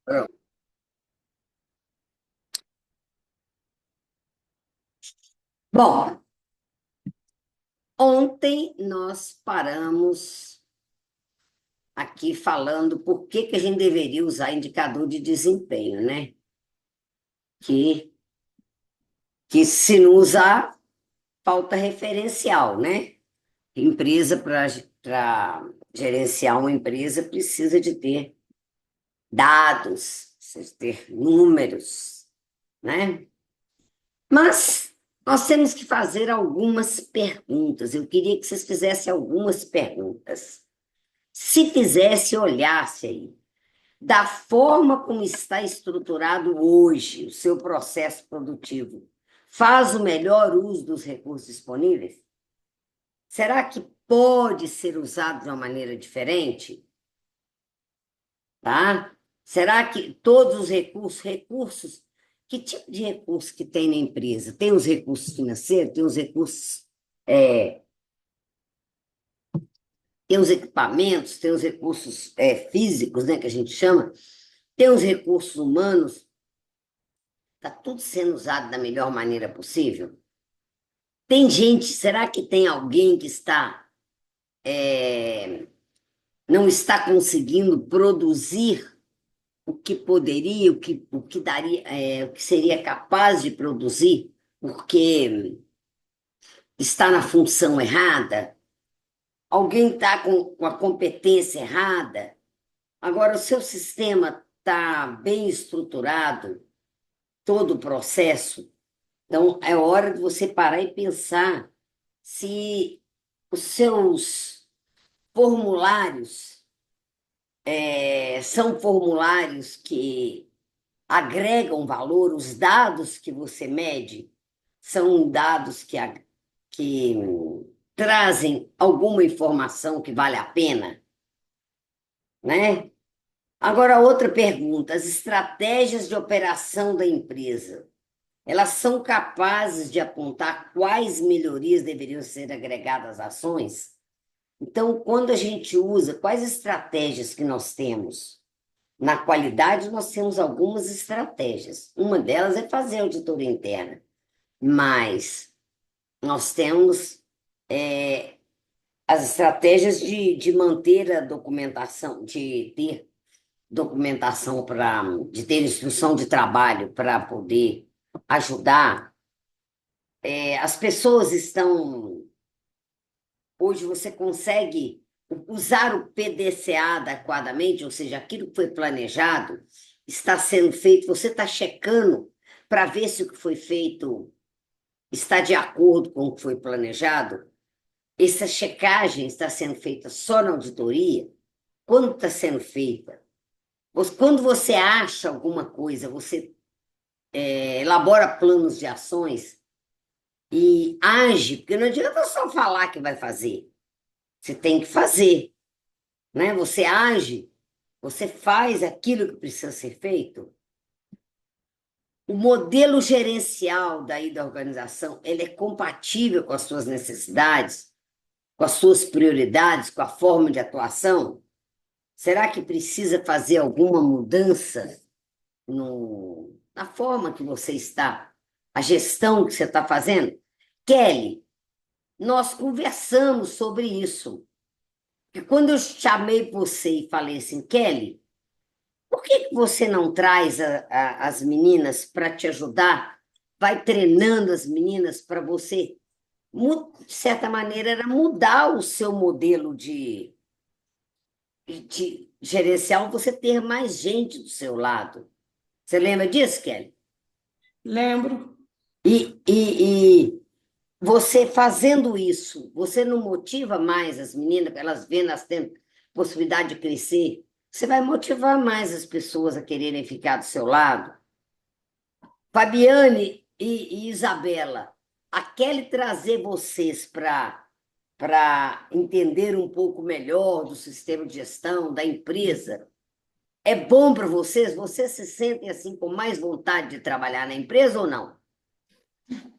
Pronto. Bom, ontem nós paramos aqui falando por que que a gente deveria usar indicador de desempenho, né? Que, que se não usar, falta referencial, né? Empresa para gerenciar uma empresa precisa de ter dados, precisa de ter números, né? Mas nós temos que fazer algumas perguntas. Eu queria que vocês fizessem algumas perguntas. Se fizesse, olhasse aí, da forma como está estruturado hoje o seu processo produtivo, faz o melhor uso dos recursos disponíveis? Será que pode ser usado de uma maneira diferente? Tá? Será que todos os recursos, que tipo de recurso que tem na empresa? Tem os recursos financeiros, tem os recursos, é, tem os equipamentos, tem os recursos físicos, né, que a gente chama, tem os recursos humanos, está tudo sendo usado da melhor maneira possível? Tem gente, será que tem alguém que não está conseguindo produzir o que poderia, o que daria, o que seria capaz de produzir, porque está na função errada? Alguém está com a competência errada? Agora, o seu sistema está bem estruturado, todo o processo, então é hora de você parar e pensar se os seus formulários são formulários que agregam valor, os dados que você mede são dados que trazem alguma informação que vale a pena, né? Agora, outra pergunta: as estratégias de operação da empresa, elas são capazes de apontar quais melhorias deveriam ser agregadas às ações? Então, quando a gente usa, quais estratégias que nós temos? Na qualidade, nós temos algumas estratégias. Uma delas é fazer auditoria interna, mas nós temos as estratégias de manter a documentação, de ter documentação de ter instrução de trabalho para poder ajudar. As pessoas estão. Hoje você consegue usar o PDCA adequadamente, ou seja, aquilo que foi planejado está sendo feito, você está checando para ver se o que foi feito está de acordo com o que foi planejado. Essa checagem está sendo feita só na auditoria? Quando está sendo feita? Quando você acha alguma coisa, você elabora planos de ações e age, porque não adianta só falar que vai fazer, você tem que fazer, né? Você age, você faz aquilo que precisa ser feito. O modelo gerencial daí da organização, ele é compatível com as suas necessidades, com as suas prioridades, com a forma de atuação? Será que precisa fazer alguma mudança na forma que você está, a gestão que você está fazendo? Kelly, nós conversamos sobre isso. E quando eu chamei você e falei assim, Kelly, por que que você não traz as meninas para te ajudar? Vai treinando as meninas para você, de certa maneira, era mudar o seu modelo de gerencial, você ter mais gente do seu lado. Você lembra disso, Kelly? Lembro. E você fazendo isso, você não motiva mais as meninas, elas vendo, elas tendo possibilidade de crescer, você vai motivar mais as pessoas a quererem ficar do seu lado. Fabiane e Isabela, a Kelly trazer vocês para entender um pouco melhor do sistema de gestão da empresa, é bom para vocês? Vocês se sentem assim com mais vontade de trabalhar na empresa ou não?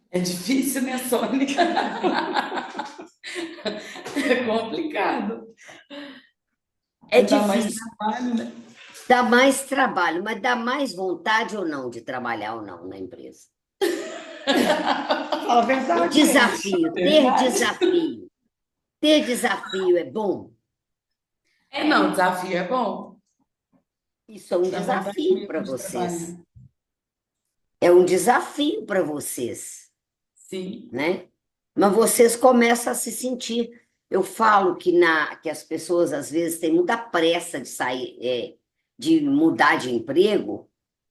É difícil, né, Sônica? É complicado. É Dá mais difícil. trabalho, né? Dá mais trabalho, mas dá mais vontade ou não de trabalhar ou não na empresa? Fala a O verdade, gente. desafio, ter Verdade. desafio. Ter desafio é bom? É, não, o desafio é bom. Isso é um Dá vontade desafio para mesmo de vocês. trabalhar. É um desafio para vocês, Sim, né? Mas vocês começam a se sentir. Eu falo que as pessoas às vezes têm muita pressa de sair, de mudar de emprego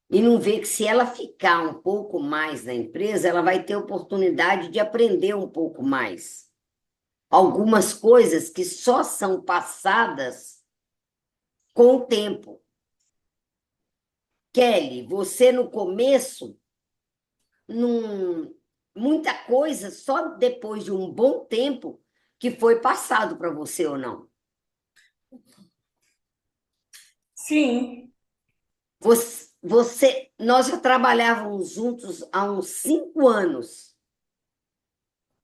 e não vê que se ela ficar um pouco mais na empresa, ela vai ter oportunidade de aprender um pouco mais. Algumas coisas que só são passadas com o tempo. Kelly, você no começo, não, muita coisa só depois de um bom tempo que foi passado para você ou não. sim. Nós já trabalhávamos juntos há uns 5 anos,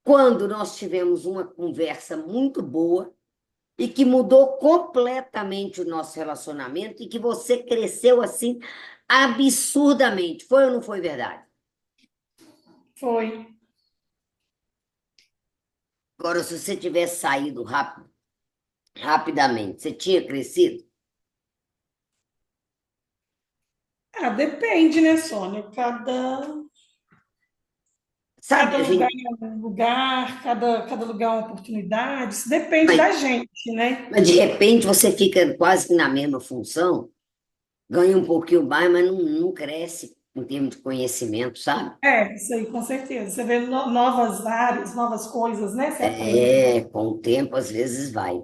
quando nós tivemos uma conversa muito boa e que mudou completamente o nosso relacionamento e que você cresceu assim absurdamente. Foi ou não foi verdade? Foi. Agora, se você tivesse saído rapidamente, você tinha crescido? Ah, depende, né, Sônia? Cada Sabe, a lugar gente, é um lugar, cada lugar é uma oportunidade. Isso depende mas, da gente, né? mas de repente você fica quase que na mesma função, ganha um pouquinho mais, mas não cresce em termos de conhecimento, sabe? É, isso aí, com certeza. Você vê novas áreas, novas coisas, né? Você aprende. Com o tempo às vezes vai.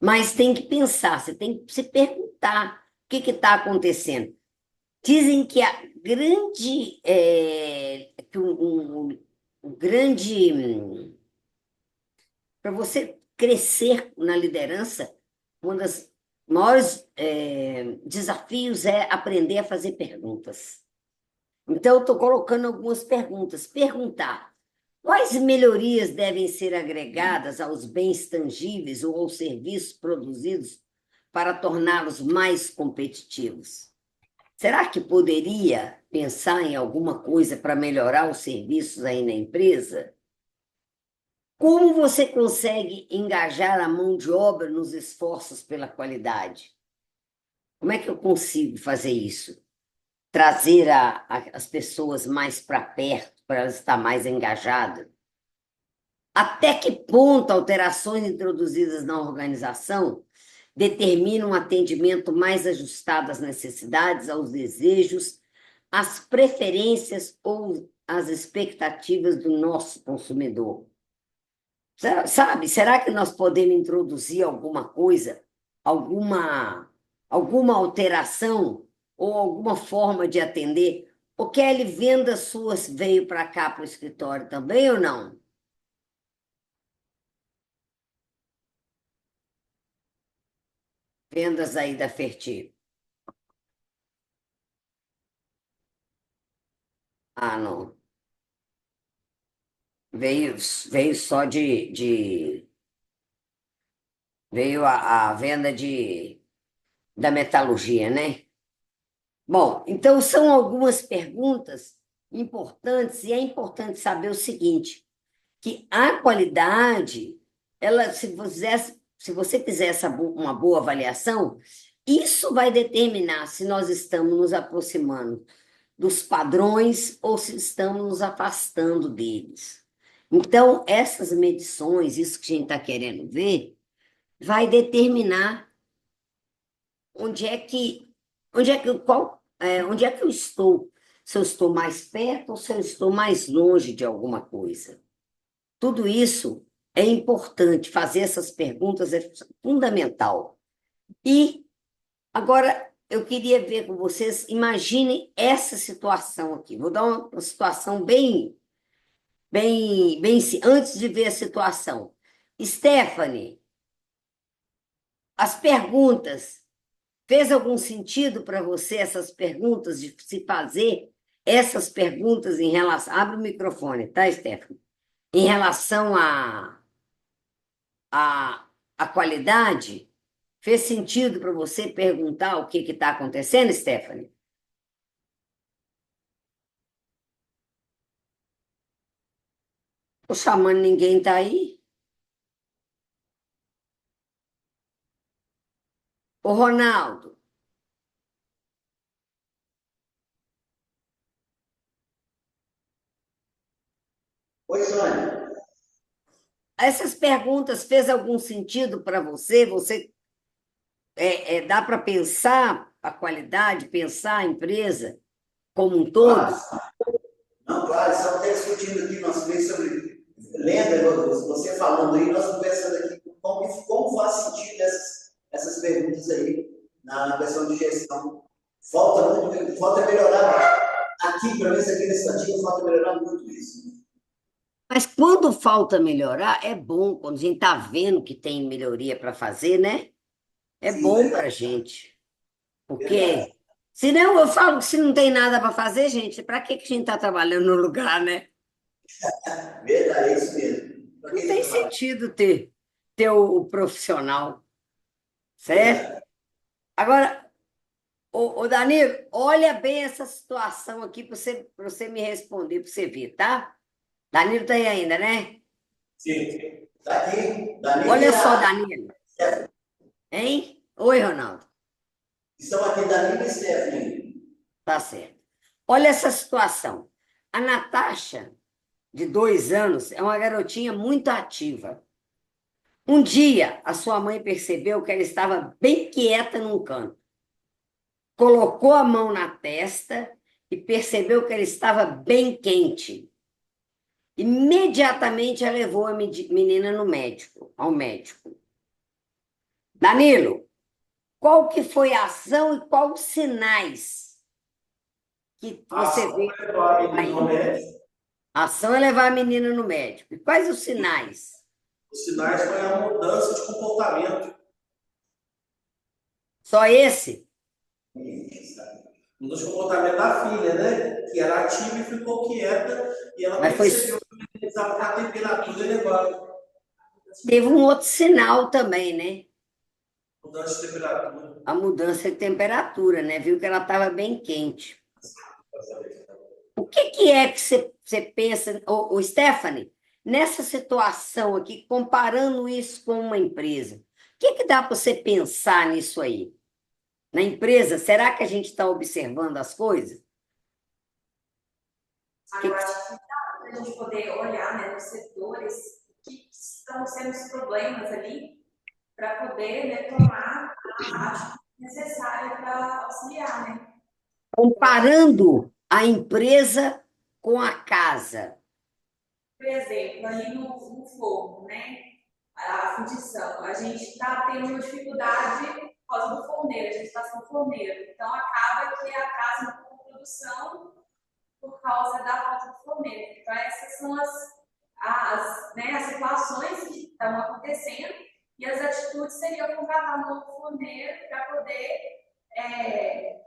Mas tem que pensar, você tem que se perguntar o que está acontecendo. Dizem que a grande, que o grande, para você crescer na liderança, uma das maiores desafios é aprender a fazer perguntas. Então, eu estou colocando algumas perguntas. Perguntar: quais melhorias devem ser agregadas aos bens tangíveis ou aos serviços produzidos para torná-los mais competitivos? Será que poderia pensar em alguma coisa para melhorar os serviços aí na empresa? Como você consegue engajar a mão de obra nos esforços pela qualidade? Como é que eu consigo fazer isso? Trazer as pessoas mais para perto, para elas estar mais engajadas? Até que ponto alterações introduzidas na organização determinam um atendimento mais ajustado às necessidades, aos desejos, às preferências ou às expectativas do nosso consumidor? Sabe, será que nós podemos introduzir alguma coisa, alguma, alguma alteração ou alguma forma de atender? O Kelly, vendas suas veio para cá, para o escritório também ou não? Vendas aí da Ferti. Ah, não. Veio, veio só veio a venda da metalurgia, né? Bom, então são algumas perguntas importantes, e é importante saber o seguinte, que a qualidade, ela, se você fizer uma boa avaliação, isso vai determinar se nós estamos nos aproximando dos padrões ou se estamos nos afastando deles. Então, essas medições, isso que a gente está querendo ver, vai determinar onde é que eu estou, se eu estou mais perto ou se eu estou mais longe de alguma coisa. Tudo isso é importante, fazer essas perguntas é fundamental. E agora eu queria ver com vocês, imaginem essa situação aqui. Vou dar uma situação antes de ver a situação. Stephanie, as perguntas, fez algum sentido para você essas perguntas, de se fazer essas perguntas em relação. Abre o microfone, tá, Stephanie? Em relação à qualidade, Fez sentido para você perguntar o que está acontecendo, Stephanie? Tô chamando, ninguém está aí? Ô, Ronaldo, Oi, Sônia. essas perguntas fez algum sentido para você? Você dá para pensar a qualidade, pensar a empresa como um todo? Claro, não, claro, estamos até discutindo aqui nosso mês sobre. Lembra, você falando aí, nós conversando aqui como faz sentido essas perguntas aí na questão de gestão. Falta melhorar. Aqui, pelo menos aqui nesse cantinho, falta melhorar muito isso. Mas quando falta melhorar, é bom, quando a gente está vendo que tem melhoria para fazer, né? É Sim, bom para a gente. verdade. Porque, senão eu falo que se não tem nada para fazer, gente, para que que a gente está trabalhando no lugar, né? Verdade, é isso mesmo. Para Não que você tem trabalha? sentido ter o profissional, certo? Verdade. Agora, ô Danilo, olha bem essa situação aqui para você me responder, para você ver, tá? Danilo está aí ainda, né? Sim. Daqui, Danilo Olha e só, a. Danilo, hein? Oi, Ronaldo. Estão aqui Danilo e Stephanie. Tá certo. Olha essa situação. A Natasha, de 2 anos, é uma garotinha muito ativa. Um dia, a sua mãe percebeu que ela estava bem quieta num canto. Colocou a mão na testa e percebeu que ela estava bem quente. Imediatamente, ela levou a menina no médico, ao médico. Danilo, qual que foi a ação e quais os sinais que A você ação vê vai levar a menina no aí? médico. A ação é levar a menina no médico. E quais os sinais? Os sinais foi a mudança de comportamento. Só esse? Mudança de comportamento da filha, né? Que era ativa e ficou quieta e ela Mas foi, percebeu que precisava a temperatura elevada. teve um outro sinal também, né? Mudança de temperatura. A mudança de temperatura, né? Viu que ela estava bem quente. O que que é que você pensa, ô Stephanie, nessa situação aqui, comparando isso com uma empresa? O que que dá para você pensar nisso aí? Na empresa, será que a gente está observando as coisas? Que Agora, acho que dá para a gente poder olhar, né, nos setores que estão sendo os problemas ali, para poder, né, tomar a atitude necessária para auxiliar, né? Eu acho que, comparando a empresa com a casa. por exemplo, ali no forno, né, a fundição, a gente está tendo uma dificuldade por causa do forneiro, a gente está sem forneiro. Então, acaba que atrasa um pouco a produção por causa da falta de forneiro. Então, essas são as situações que estão acontecendo e as atitudes seriam contratar um novo forneiro para poder é,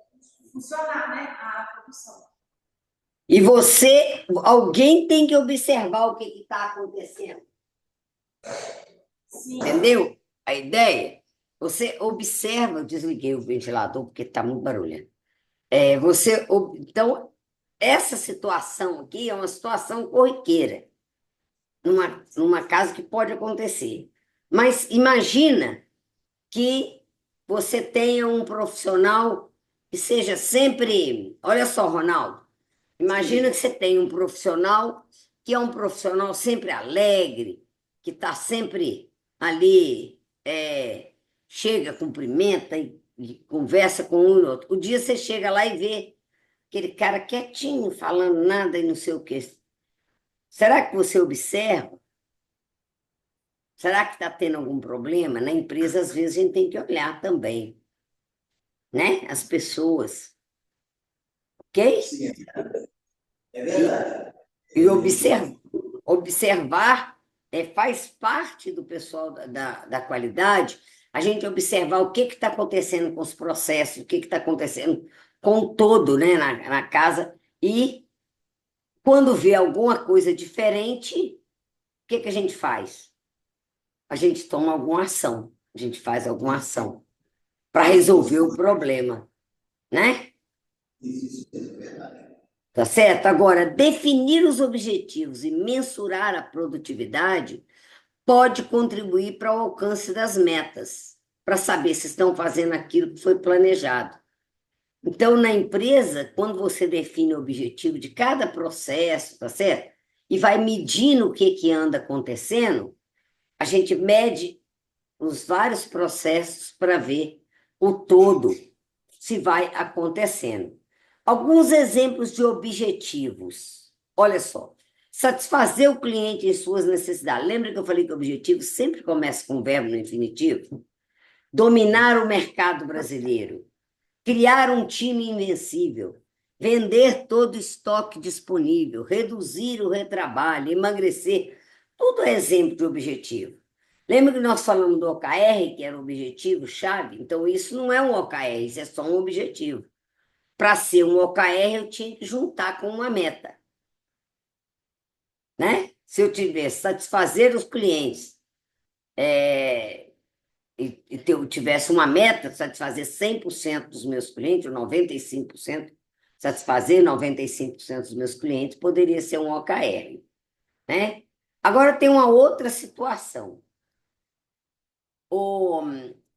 funcionar, né, a produção. E você, alguém tem que observar o que está acontecendo. Sim, Entendeu? A ideia? Você observa, eu desliguei o ventilador porque está muito barulhento. Então, essa situação aqui é uma situação corriqueira, numa casa que pode acontecer. Mas imagina que você tenha um profissional que seja sempre. Olha só, Ronaldo, imagina que Sim. você tem um profissional que é um profissional sempre alegre, que está sempre ali, chega, cumprimenta e conversa com um e outro. O dia você chega lá e vê aquele cara quietinho, falando nada e não sei o quê. Será que você observa? Será que está tendo algum problema? Na empresa, às vezes, a gente tem que olhar também, né? As pessoas, ok? Sim, é E, verdade. e A gente observar faz parte do pessoal da qualidade, a gente observar o que está acontecendo com os processos, o que está acontecendo com o todo, né, na casa, e quando vê alguma coisa diferente, o que que a gente faz? A gente toma alguma ação, a gente faz alguma ação. para resolver o problema, né? Isso é verdade. Tá certo? Agora, definir os objetivos e mensurar a produtividade pode contribuir para o alcance das metas, para saber se estão fazendo aquilo que foi planejado. Então, na empresa, quando você define o objetivo de cada processo, tá certo? E vai medindo o que que anda acontecendo, a gente mede os vários processos para ver o todo, se vai acontecendo. Alguns exemplos de objetivos. Olha só, satisfazer o cliente em suas necessidades. Lembra que eu falei que o objetivo sempre começa com o verbo no infinitivo? Dominar o mercado brasileiro, criar um time invencível, vender todo o estoque disponível, reduzir o retrabalho, emagrecer. Tudo é exemplo de objetivo. Lembra que nós falamos do OKR, que era o objetivo-chave? Então, isso não é um OKR, isso é só um objetivo. Para ser um OKR, eu tinha que juntar com uma meta, né? Se eu tivesse satisfazer os clientes eu tivesse uma meta, satisfazer 100% dos meus clientes, ou 95%, satisfazer 95% dos meus clientes, poderia ser um OKR, né? Agora tem uma outra situação. Ô,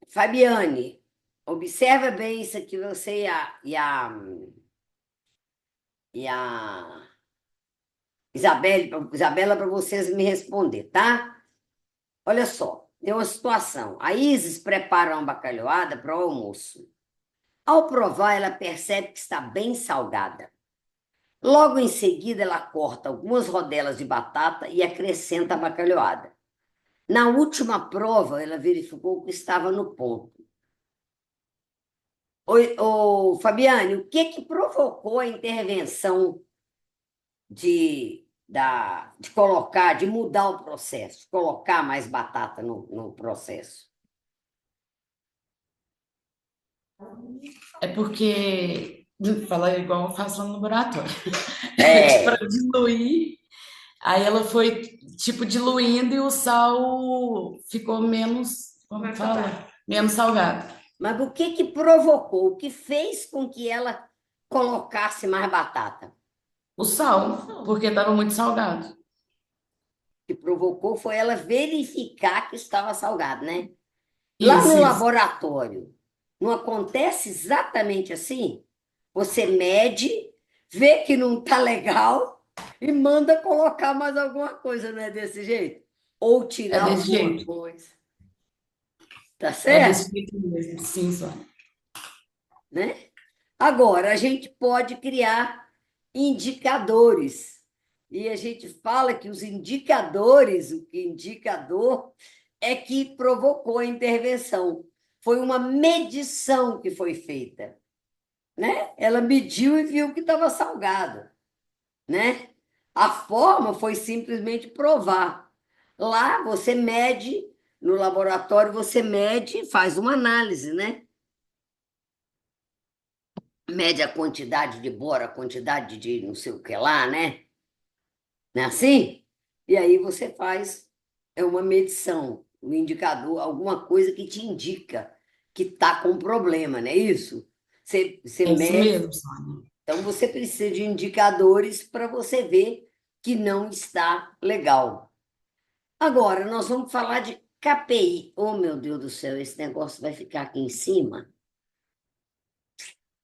Fabiane, observa bem isso aqui, você e a Isabela, para vocês me responder, tá? Olha só, tem uma situação. A Isis prepara uma bacalhoada para o almoço. Ao provar, ela percebe que está bem salgada. Logo em seguida, ela corta algumas rodelas de batata e acrescenta a bacalhoada. Na última prova, ela verificou que estava no ponto. Fabiane, o que que provocou a intervenção de colocar, de mudar o processo, colocar mais batata no processo? É porque, fala igual eu faço lá no laboratório, para É, diluir, aí ela foi, tipo, diluindo e o sal ficou menos, como Mais fala? salgado. Menos salgado. mas o que que provocou? O que fez com que ela colocasse mais batata? O sal, porque estava muito salgado. Que provocou foi ela verificar que estava salgado, né? Lá Isso, no isso. laboratório, não acontece exatamente assim? Você mede, vê que não está legal e manda colocar mais alguma coisa, não é desse jeito? Ou É tirar desse alguma jeito. coisa, tá É desse certo? jeito mesmo. Sim, só. Né? Agora, a gente pode criar indicadores. E a gente fala que os indicadores, o indicador é que provocou a intervenção. Foi uma medição que foi feita, né? Ela mediu e viu que estava salgado, né? A forma foi simplesmente provar. Lá você mede, no laboratório você mede e faz uma análise, né? Mede a quantidade de bora, a quantidade de não sei o que lá, né? Não é assim? E aí você faz uma medição, um indicador, alguma coisa que te indica que está com problema, não é isso? Você É isso mede, mesmo, Sônia. então você precisa de indicadores para você ver que não está legal. Agora, nós vamos falar de KPI. Oh, meu Deus do céu, esse negócio vai ficar aqui em cima?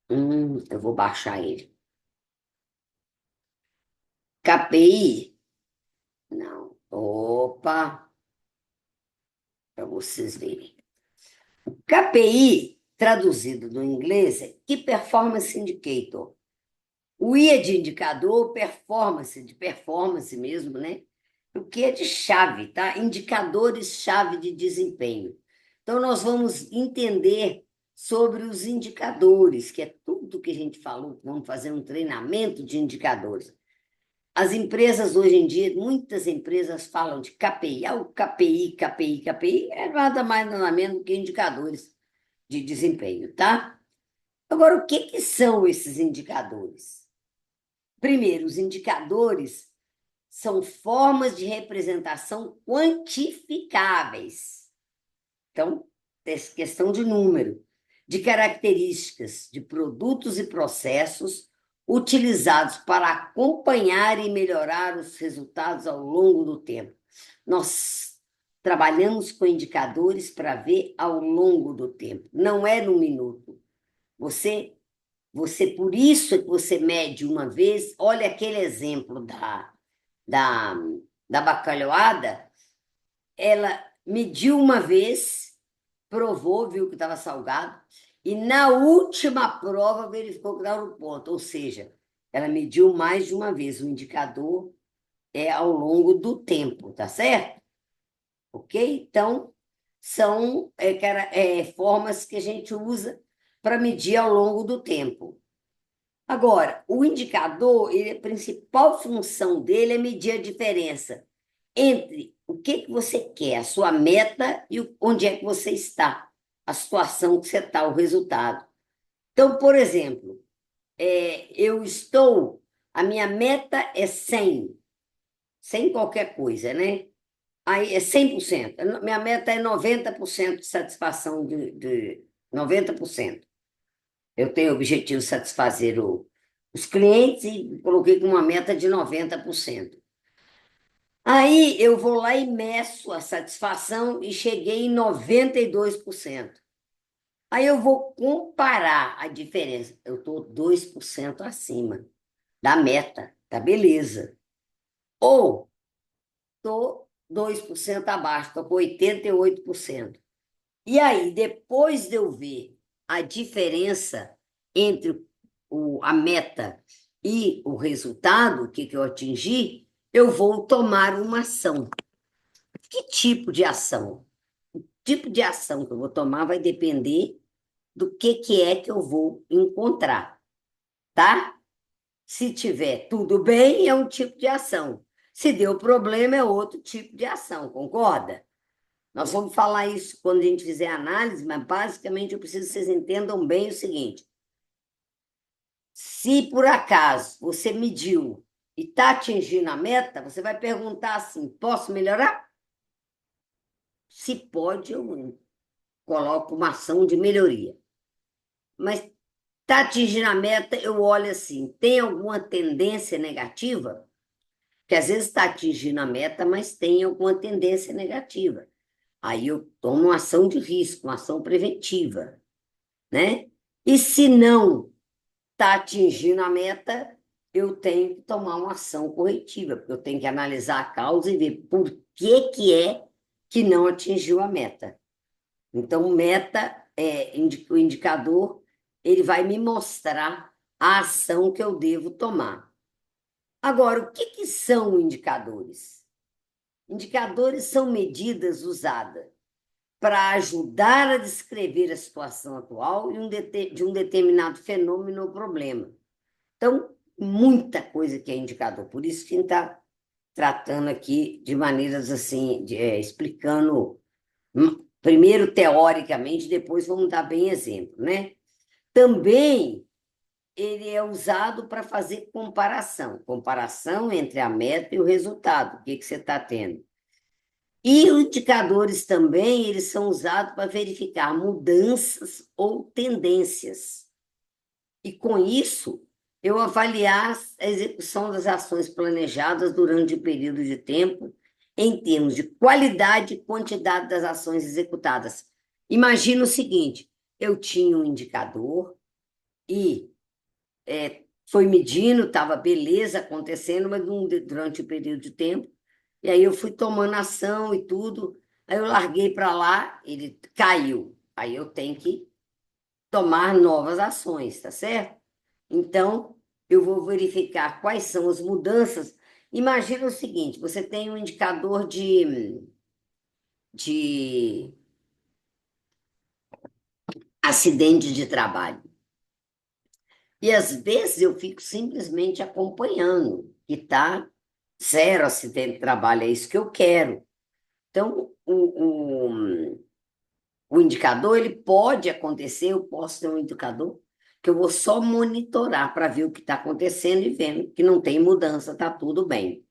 Eu vou baixar ele. KPI? Não. Opa, para vocês verem. KPI, traduzido do inglês, é Key Performance Indicator. O I é de indicador, performance, de performance mesmo, né? O que é de chave, tá? Indicadores-chave de desempenho. Então, nós vamos entender sobre os indicadores, que é tudo que a gente falou, vamos fazer um treinamento de indicadores. As empresas hoje em dia, muitas empresas falam de KPI. O KPI, KPI, KPI é nada mais nada menos do que indicadores de desempenho, tá? Agora, o que que são esses indicadores? Primeiro, os indicadores são formas de representação quantificáveis. Então, questão de número. de características de produtos e processos utilizados para acompanhar e melhorar os resultados ao longo do tempo. Nós trabalhamos com indicadores para ver ao longo do tempo, não é no minuto. Por isso é que você mede uma vez, olha aquele exemplo da, da bacalhoada, ela mediu uma vez, provou, viu que estava salgado, e na última prova verificou que estava no ponto, ou seja, ela mediu mais de uma vez. O indicador é ao longo do tempo, tá certo? Ok? Então, são formas que a gente usa para medir ao longo do tempo. Agora, o indicador, a principal função dele é medir a diferença entre o que você quer, a sua meta, e onde é que você está, a situação que você está, o resultado. Então, por exemplo, a minha meta é 100, sem qualquer coisa, né? Aí é 100%. Minha meta é 90% de satisfação de 90%. Eu tenho o objetivo de satisfazer os clientes e coloquei como uma meta de 90%. Aí eu vou lá e meço a satisfação e cheguei em 92%. Aí eu vou comparar a diferença. Eu estou 2% acima da meta, tá beleza. Ou estou 2% abaixo, estou com 88%. E aí, depois de eu ver a diferença entre a meta e o resultado, o que eu atingi, eu vou tomar uma ação. Que tipo de ação? O tipo de ação que eu vou tomar vai depender do que é que eu vou encontrar, tá? Se tiver tudo bem, é um tipo de ação. Se deu problema, é outro tipo de ação, concorda? Nós vamos falar isso quando a gente fizer análise, mas basicamente eu preciso que vocês entendam bem o seguinte: se por acaso você mediu e está atingindo a meta, você vai perguntar assim: posso melhorar? Se pode, eu coloco uma ação de melhoria. Mas está atingindo a meta, eu olho assim: tem alguma tendência negativa? Que às vezes está atingindo a meta, mas tem alguma tendência negativa. Aí eu tomo uma ação de risco, uma ação preventiva, né? E se não está atingindo a meta, eu tenho que tomar uma ação corretiva, porque eu tenho que analisar a causa e ver por que é que não atingiu a meta. Então, o indicador, ele vai me mostrar a ação que eu devo tomar. Agora, o que são indicadores? Indicadores são medidas usadas para ajudar a descrever a situação atual de um determinado fenômeno ou problema. Então, muita coisa que é indicador. Por isso que a gente está tratando aqui de maneiras assim, explicando primeiro teoricamente, depois vamos dar bem exemplo, né? Também ele é usado para fazer comparação entre a meta e o resultado, o que você está tendo. E os indicadores também, eles são usados para verificar mudanças ou tendências. E com isso, eu avaliar a execução das ações planejadas durante um período de tempo, em termos de qualidade e quantidade das ações executadas. Imagina o seguinte: eu tinha um indicador e foi medindo, estava beleza acontecendo, mas durante um período de tempo, e aí eu fui tomando ação e tudo, aí eu larguei para lá, ele caiu. Aí eu tenho que tomar novas ações, tá certo? Então, eu vou verificar quais são as mudanças. Imagina o seguinte: você tem um indicador de acidente de trabalho. E às vezes eu fico simplesmente acompanhando, que está zero acidente de trabalho, é isso que eu quero. Então, o indicador, ele pode acontecer, eu posso ter um indicador que eu vou só monitorar para ver o que está acontecendo e vendo que não tem mudança, está tudo bem.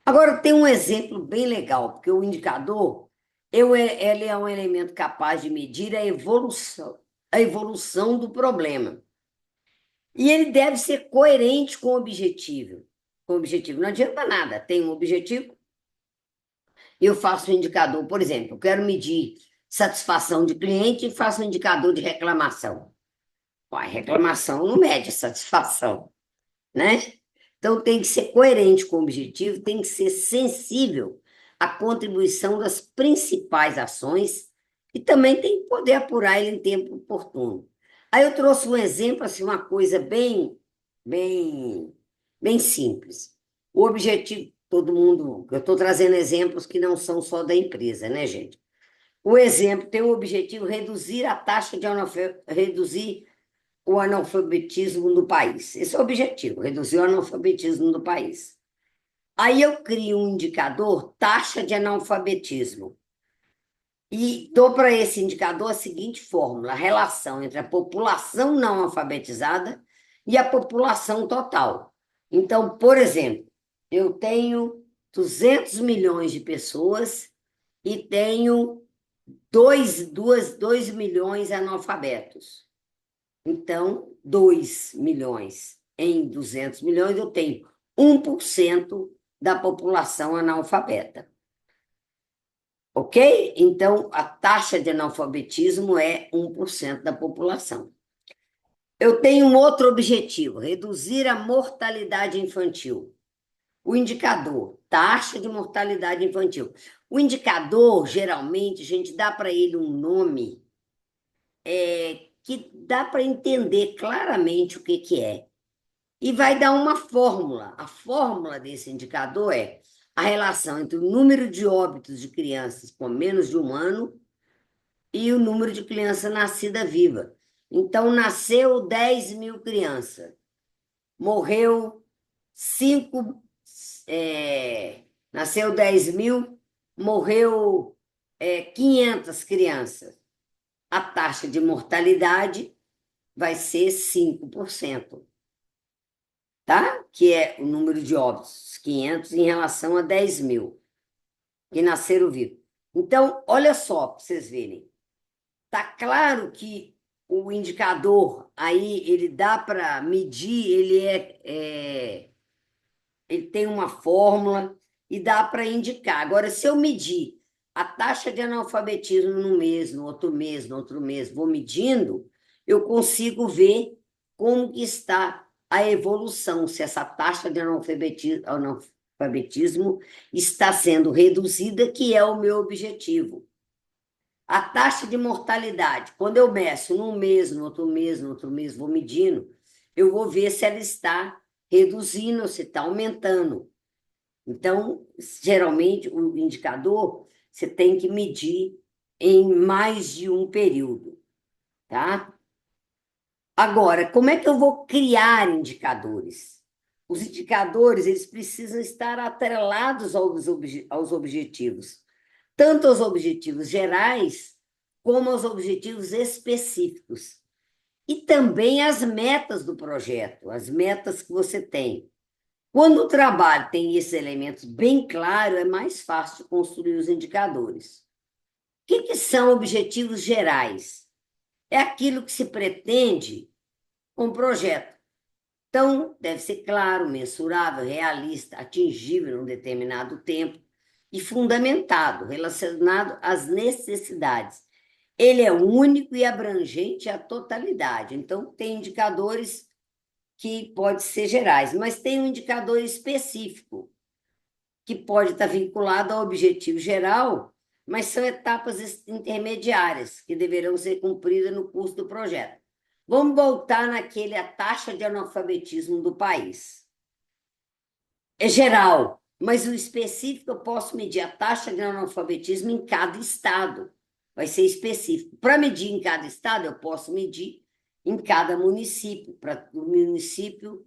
Agora, tem um exemplo bem legal, porque o indicador, ele é um elemento capaz de medir a evolução a evolução do problema. E ele deve ser coerente com o objetivo. Com o objetivo. Não adianta nada, tem um objetivo, eu faço um indicador, por exemplo, eu quero medir satisfação de cliente e faço um indicador de reclamação. Uai, reclamação não mede satisfação, né? Então tem que ser coerente com o objetivo, tem que ser sensível à contribuição das principais ações e também tem que poder apurar ele em tempo oportuno. Aí eu trouxe um exemplo, assim, uma coisa bem simples. O objetivo, todo mundo, eu estou trazendo exemplos que não são só da empresa, né, gente? O exemplo tem o objetivo reduzir a taxa de reduzir o analfabetismo no país. Esse é o objetivo, reduzir o analfabetismo no país. Aí eu crio um indicador, taxa de analfabetismo, e dou para esse indicador a seguinte fórmula, a relação entre a população não alfabetizada e a população total. Então, por exemplo, eu tenho 200 milhões de pessoas e tenho 2 milhões analfabetos. Então, 2 milhões em 200 milhões, eu tenho 1% da população analfabeta. Ok? Então, a taxa de analfabetismo é 1% da população. Eu tenho um outro objetivo, reduzir a mortalidade infantil. O indicador, taxa de mortalidade infantil. O indicador, geralmente, a gente dá para ele um nome que dá para entender claramente o que é. E vai dar uma fórmula. A fórmula desse indicador é a relação entre o número de óbitos de crianças com menos de 1 ano e o número de crianças nascidas vivas. Então, nasceu 10 mil crianças, morreu 5, nasceu 10 mil, morreu 500 crianças. A taxa de mortalidade vai ser 5%, tá? Que é o número de óbitos, 500 em relação a 10 mil que nasceram vivos. Então, olha só, para vocês verem. Tá claro que o indicador aí, ele dá para medir, ele tem uma fórmula e dá para indicar. Agora, se eu medir a taxa de analfabetismo num mês, no outro mês, no outro mês, vou medindo, eu consigo ver como que está a evolução, se essa taxa de analfabetismo está sendo reduzida, que é o meu objetivo. A taxa de mortalidade, quando eu meço num mês, no outro mês, no outro mês, vou medindo, eu vou ver se ela está reduzindo ou se está aumentando. Então, geralmente, o indicador você tem que medir em mais de um período, tá? Agora, como é que eu vou criar indicadores? Os indicadores, eles precisam estar atrelados aos objetivos, tanto aos objetivos gerais, como aos objetivos específicos. E também as metas do projeto, as metas que você tem. Quando o trabalho tem esses elementos bem claros, é mais fácil construir os indicadores. O que são objetivos gerais? É aquilo que se pretende com o projeto. Então, deve ser claro, mensurável, realista, atingível em um determinado tempo e fundamentado, relacionado às necessidades. Ele é único e abrangente à totalidade. Então, tem indicadores que podem ser gerais, mas tem um indicador específico, que pode estar vinculado ao objetivo geral, mas são etapas intermediárias que deverão ser cumpridas no curso do projeto. Vamos voltar a taxa de analfabetismo do país. É geral, mas o específico eu posso medir a taxa de analfabetismo em cada estado. Vai ser específico. Para medir em cada estado, eu posso medir em cada município, para o município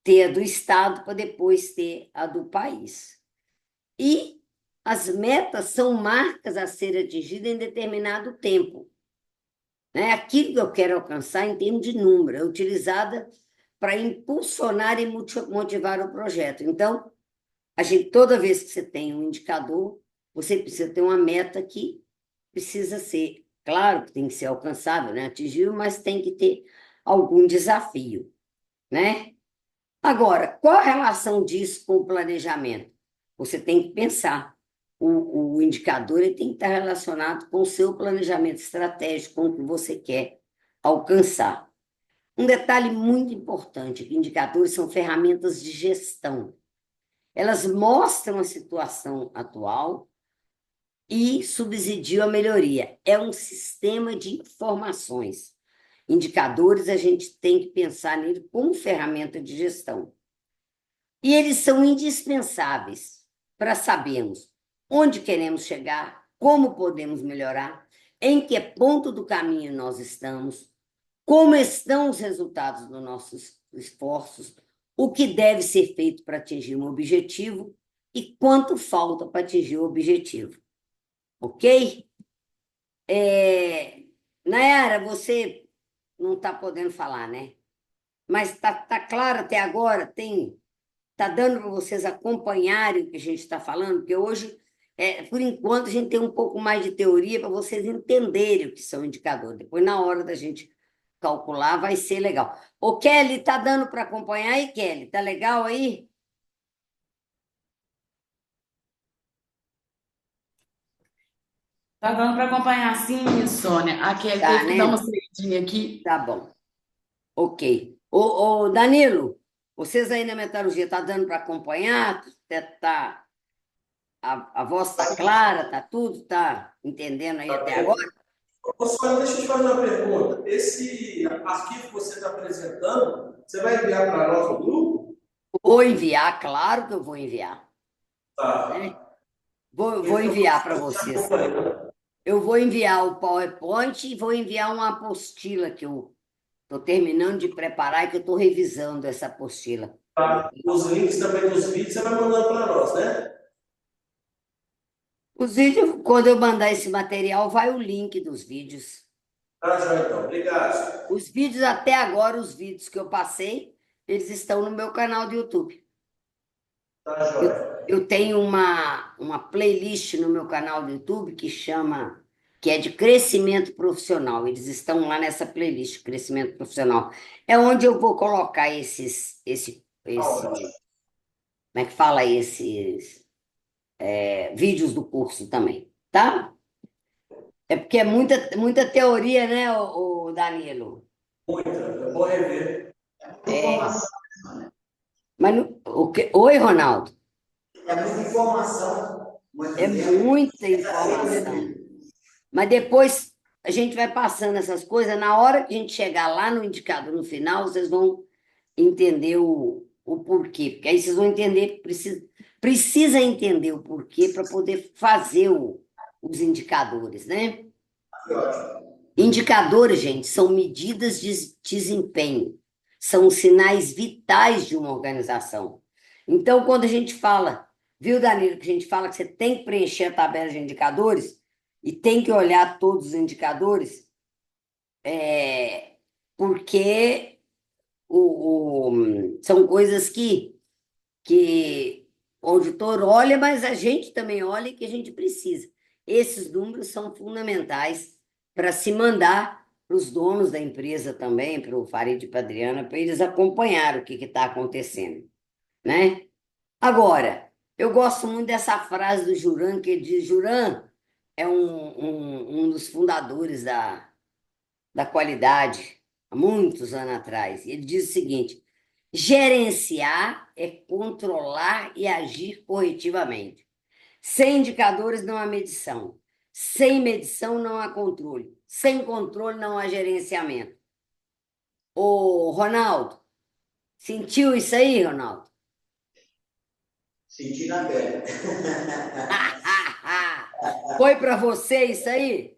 ter a do estado para depois ter a do país. E as metas são marcas a serem atingidas em determinado tempo. Né? Aquilo que eu quero alcançar em termos de número, é utilizada para impulsionar e motivar o projeto. Então, toda vez que você tem um indicador, você precisa ter uma meta que precisa ser claro que tem que ser alcançável, né? Atingível, mas tem que ter algum desafio, né? Agora, qual a relação disso com o planejamento? Você tem que pensar. O indicador ele tem que estar relacionado com o seu planejamento estratégico, com o que você quer alcançar. Um detalhe muito importante, que indicadores são ferramentas de gestão. Elas mostram a situação atual e subsidiam a melhoria. É um sistema de informações. Indicadores, a gente tem que pensar nele como ferramenta de gestão. E eles são indispensáveis para sabermos onde queremos chegar, como podemos melhorar, em que ponto do caminho nós estamos, como estão os resultados dos nossos esforços, o que deve ser feito para atingir um objetivo e quanto falta para atingir o objetivo. Ok? Nayara, você não está podendo falar, né? Mas tá claro até agora? Tá dando para vocês acompanharem o que a gente está falando? Porque hoje, por enquanto, a gente tem um pouco mais de teoria para vocês entenderem o que são indicadores. Depois, na hora da gente calcular, vai ser legal. Ô, Kelly, tá dando para acompanhar aí, Kelly? Tá legal aí? Tá dando para acompanhar sim, Sônia. A Kelly Tá, teve que dar uma né? saidinha aqui. Tá bom. Ok. Ô, Danilo, vocês aí na metalurgia, tá dando para acompanhar? A voz tá clara, tá tudo? Tá entendendo aí Tá até bem? agora? Ô, Sônia, deixa eu te fazer uma pergunta. Esse arquivo que você está apresentando, você vai enviar para nós no grupo? Vou enviar, claro que eu vou enviar, né? Tá. Vou Então, enviar para você vocês. acompanha. Eu vou enviar o PowerPoint e vou enviar uma apostila que eu estou terminando de preparar e que eu estou revisando essa apostila. Tá. Os links também dos vídeos você vai mandando para nós, né? Os vídeos, quando eu mandar esse material, vai o link dos vídeos. Tá, joia, então. Obrigado. Os vídeos até agora, os vídeos que eu passei, eles estão no meu canal do YouTube. Tá, joia. Eu tenho uma playlist no meu canal do YouTube que é de crescimento profissional. Eles estão lá nessa playlist, crescimento profissional. É onde eu vou colocar como é que fala esses vídeos do curso também, tá? É porque é muita teoria, né, o Danilo? Muita. Eu vou rever. Informação. Mas Oi, Ronaldo. É muita informação. Muito É tempo. muita informação. Mas depois a gente vai passando essas coisas, na hora que a gente chegar lá no indicador, no final, vocês vão entender o porquê. Porque aí vocês vão entender, precisa entender o porquê para poder fazer os indicadores, né? Que ótimo. Indicadores, gente, são medidas de desempenho, são sinais vitais de uma organização. Então, quando a gente fala, viu, Danilo, que a gente fala que você tem que preencher a tabela de indicadores e tem que olhar todos os indicadores, porque são coisas que o auditor olha, mas a gente também olha e que a gente precisa. Esses números são fundamentais para se mandar para os donos da empresa também, para o Farid e para a Adriana, para eles acompanhar o que está acontecendo, né? Agora, eu gosto muito dessa frase do Juran, que ele diz, Juran é um dos fundadores da qualidade, há muitos anos atrás. Ele diz o seguinte, gerenciar é controlar e agir corretivamente. Sem indicadores não há medição. Sem medição não há controle. Sem controle não há gerenciamento. Ô, Ronaldo, sentiu isso aí, Ronaldo? Senti na pele. Foi para você isso aí?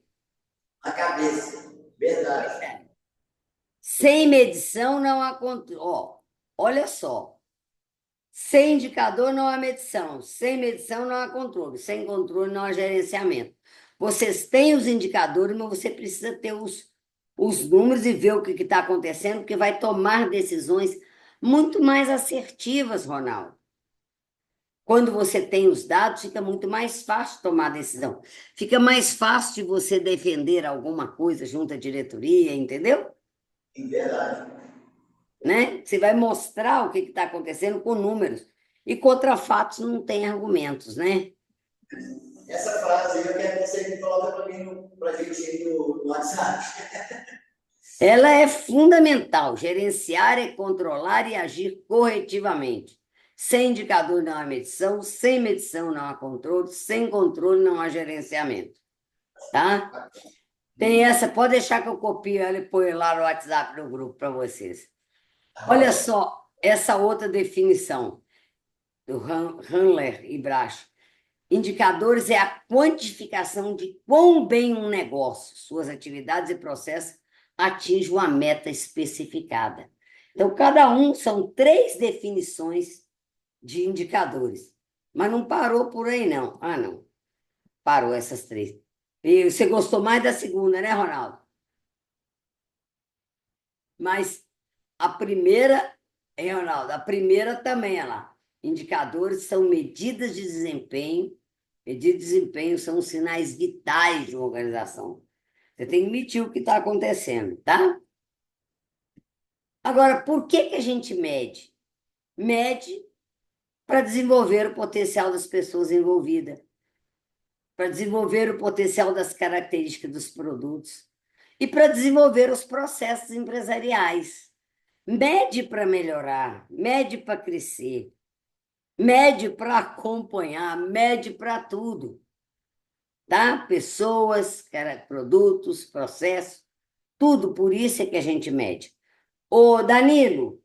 Na cabeça. Verdade. Sem medição não há controle. Ó, olha só. Sem indicador não há medição. Sem medição não há controle. Sem controle não há gerenciamento. Vocês têm os indicadores, mas você precisa ter os números e ver o que está acontecendo, porque vai tomar decisões muito mais assertivas, Ronaldo. Quando você tem os dados, fica muito mais fácil tomar decisão. Fica mais fácil de você defender alguma coisa junto à diretoria, entendeu? Em verdade. Né? Você vai mostrar o que está acontecendo com números. E contra fatos não tem argumentos, né? Essa frase aí eu quero que você me coloque para mim, para a gente aí no WhatsApp. Ela é fundamental. Gerenciar é controlar e agir corretivamente. Sem indicador não há medição, sem medição não há controle, sem controle não há gerenciamento. Tá? Tem essa, pode deixar que eu copie ela e ponho lá no WhatsApp do grupo para vocês. Olha só essa outra definição do Handler e Brach. Indicadores é a quantificação de quão bem um negócio, suas atividades e processos atinge uma meta especificada. Então, cada um são 3 definições de indicadores. Mas não parou por aí, não. Ah, não. Parou essas 3. E você gostou mais da segunda, né, Ronaldo? Mas a primeira, hein, Ronaldo? A primeira também, olha lá. Indicadores são medidas de desempenho. Medidas de desempenho são os sinais vitais de uma organização. Você tem que medir o que está acontecendo, tá? Agora, por que a gente mede? Mede para desenvolver o potencial das pessoas envolvidas, para desenvolver o potencial das características dos produtos e para desenvolver os processos empresariais. Mede para melhorar, mede para crescer, mede para acompanhar, mede para tudo, tá? Pessoas, produtos, processos, tudo por isso é que a gente mede. Ô, Danilo,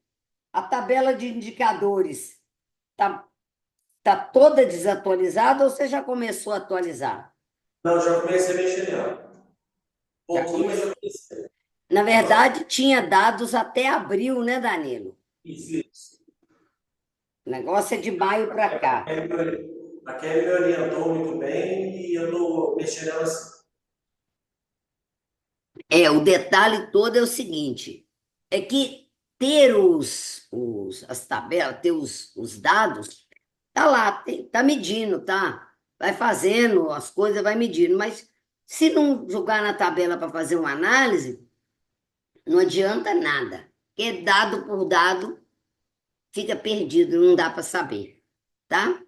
a tabela de indicadores tá toda desatualizada ou você já começou a atualizar? Não, já comecei a mexer nela. Pouquinho, mas já comecei. Na verdade, tinha dados até abril, né, Danilo? Isso. O negócio é de maio para cá. A Kelly me orientou muito bem e eu estou mexendo nela assim. O detalhe todo é o seguinte, é que ter as tabelas, ter os dados, tá lá, tá medindo, tá? Vai fazendo as coisas, vai medindo, mas se não jogar na tabela para fazer uma análise, não adianta nada, porque dado por dado fica perdido, não dá para saber, tá?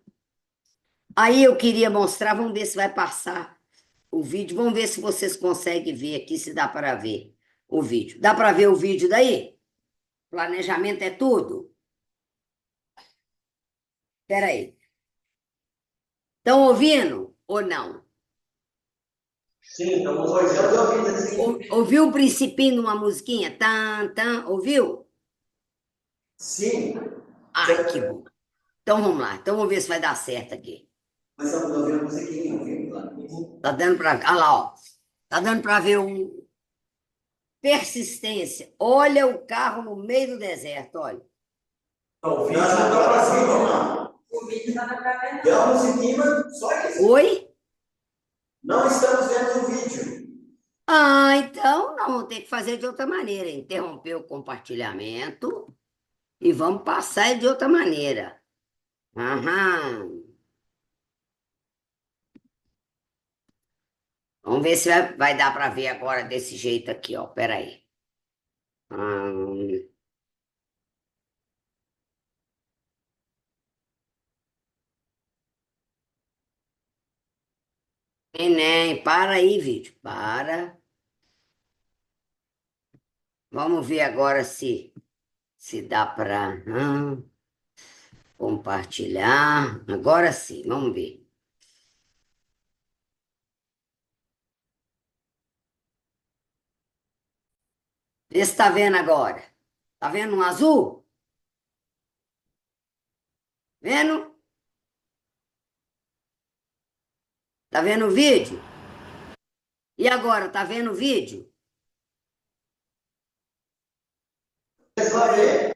Aí eu queria mostrar, vamos ver se vai passar o vídeo, vamos ver se vocês conseguem ver aqui, se dá para ver o vídeo. Dá para ver o vídeo daí? Planejamento é tudo? Espera aí. Estão ouvindo ou não? Sim, estamos ouvindo assim. Ouviu o principinho de uma musiquinha? Tan, tan, ouviu? Sim. Ai, que bom. Então vamos lá. Então vamos ver se vai dar certo aqui. Mas estamos ouvindo a musiquinha, ouvindo lá. Tá dando para... Olha lá, ó. Tá dando para ver um... Persistência. Olha o carro no meio do deserto, olha. Não, o vídeo Não, não está não, passando, não. não. O vídeo não dá pra ver, Deu não. uma musiquinha, mas só isso. Oi? Não estamos vendo o vídeo. Ah, então nós vamos ter que fazer de outra maneira. Interromper o compartilhamento e vamos passar ele de outra maneira. Aham. Vamos ver se vai dar para ver agora desse jeito aqui, ó. Pera aí. Neném, para aí, vídeo. Para. Vamos ver agora se dá para compartilhar. Agora sim, vamos ver. Vê se está vendo agora. Tá vendo um azul? Vendo? Tá vendo o vídeo? E agora, tá vendo o vídeo? Só ver.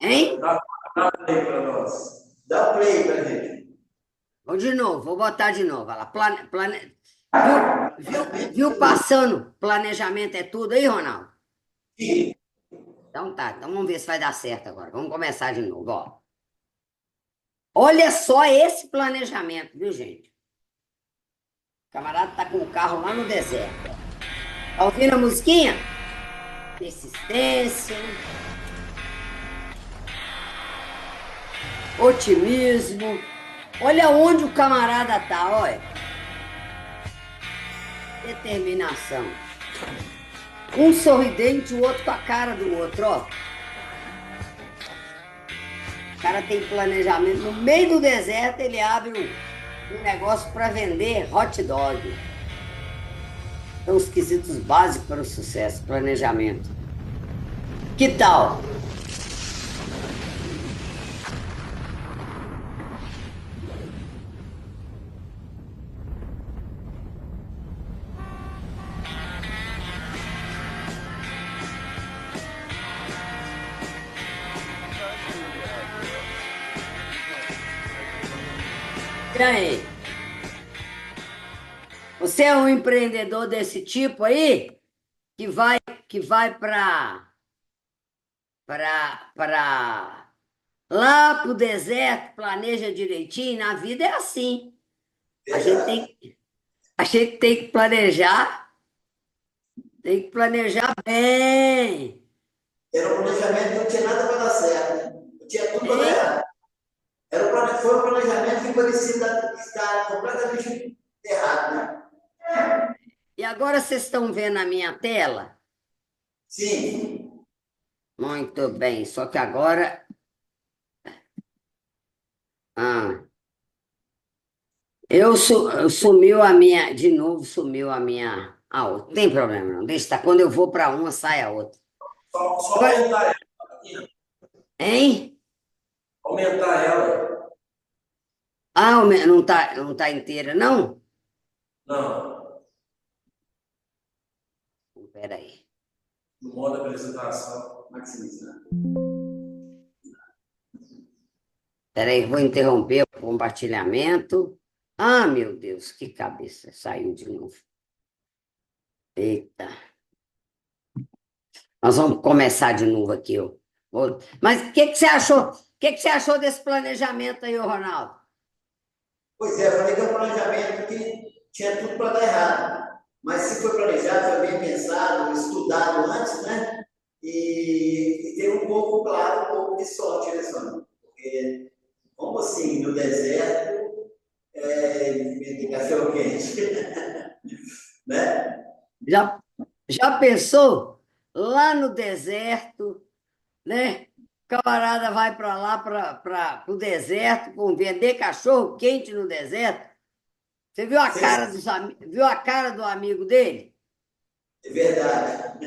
Hein? Dá play para nós. Dá play pra gente. Vou de novo, vou botar de novo. Olha lá. Viu passando? Planejamento é tudo aí, Ronaldo? Sim. Então tá, então vamos ver se vai dar certo agora. Vamos começar de novo, ó. Olha só esse planejamento, viu, gente? O camarada tá com o carro lá no deserto. Tá ouvindo a musiquinha? Persistência, otimismo. Olha onde o camarada tá, olha. Determinação. Um sorridente, o outro com a cara do outro, ó. O cara tem planejamento. No meio do deserto, ele abre um negócio para vender hot dog. São os quesitos básicos para o sucesso, planejamento. Que tal? E aí? Você é um empreendedor desse tipo aí que vai para lá pro deserto, planeja direitinho. Na vida é assim. A gente tem que planejar, bem. Era um planejamento que não tinha nada para dar certo. Não tinha tudo para dar Hein? errado. Foi um planejamento que parecia estar completamente errado, né? E agora vocês estão vendo a minha tela? Sim. Muito bem, só que agora. Ah, sumiu a minha. De novo sumiu a minha. Ah, outra. Não tem problema, não. Deixa estar. Quando eu vou para uma, sai a outra. Só Agora- aumentar ela. Hein? Aumentar ela. Ah, não tá inteira, não? Não, Peraí. no modo apresentação. Maximizar. Peraí, vou interromper o compartilhamento. Ah, meu Deus, que cabeça. Saiu de novo. Eita. Nós vamos começar de novo aqui. Ó. Mas o que você achou? O que você achou desse planejamento aí, ô Ronaldo? Pois é, eu falei que é um planejamento que tinha tudo para dar errado. Mas se foi planejado, foi bem pensado, estudado antes, né? E teve um pouco, claro, um pouco de sorte, né, Sônia? Porque, como assim, no deserto, tem cachorro quente, né? Já, já pensou? Lá no deserto, né? O camarada vai para lá, para o deserto, com vender cachorro quente no deserto. Você viu a cara viu a cara do amigo dele? É verdade.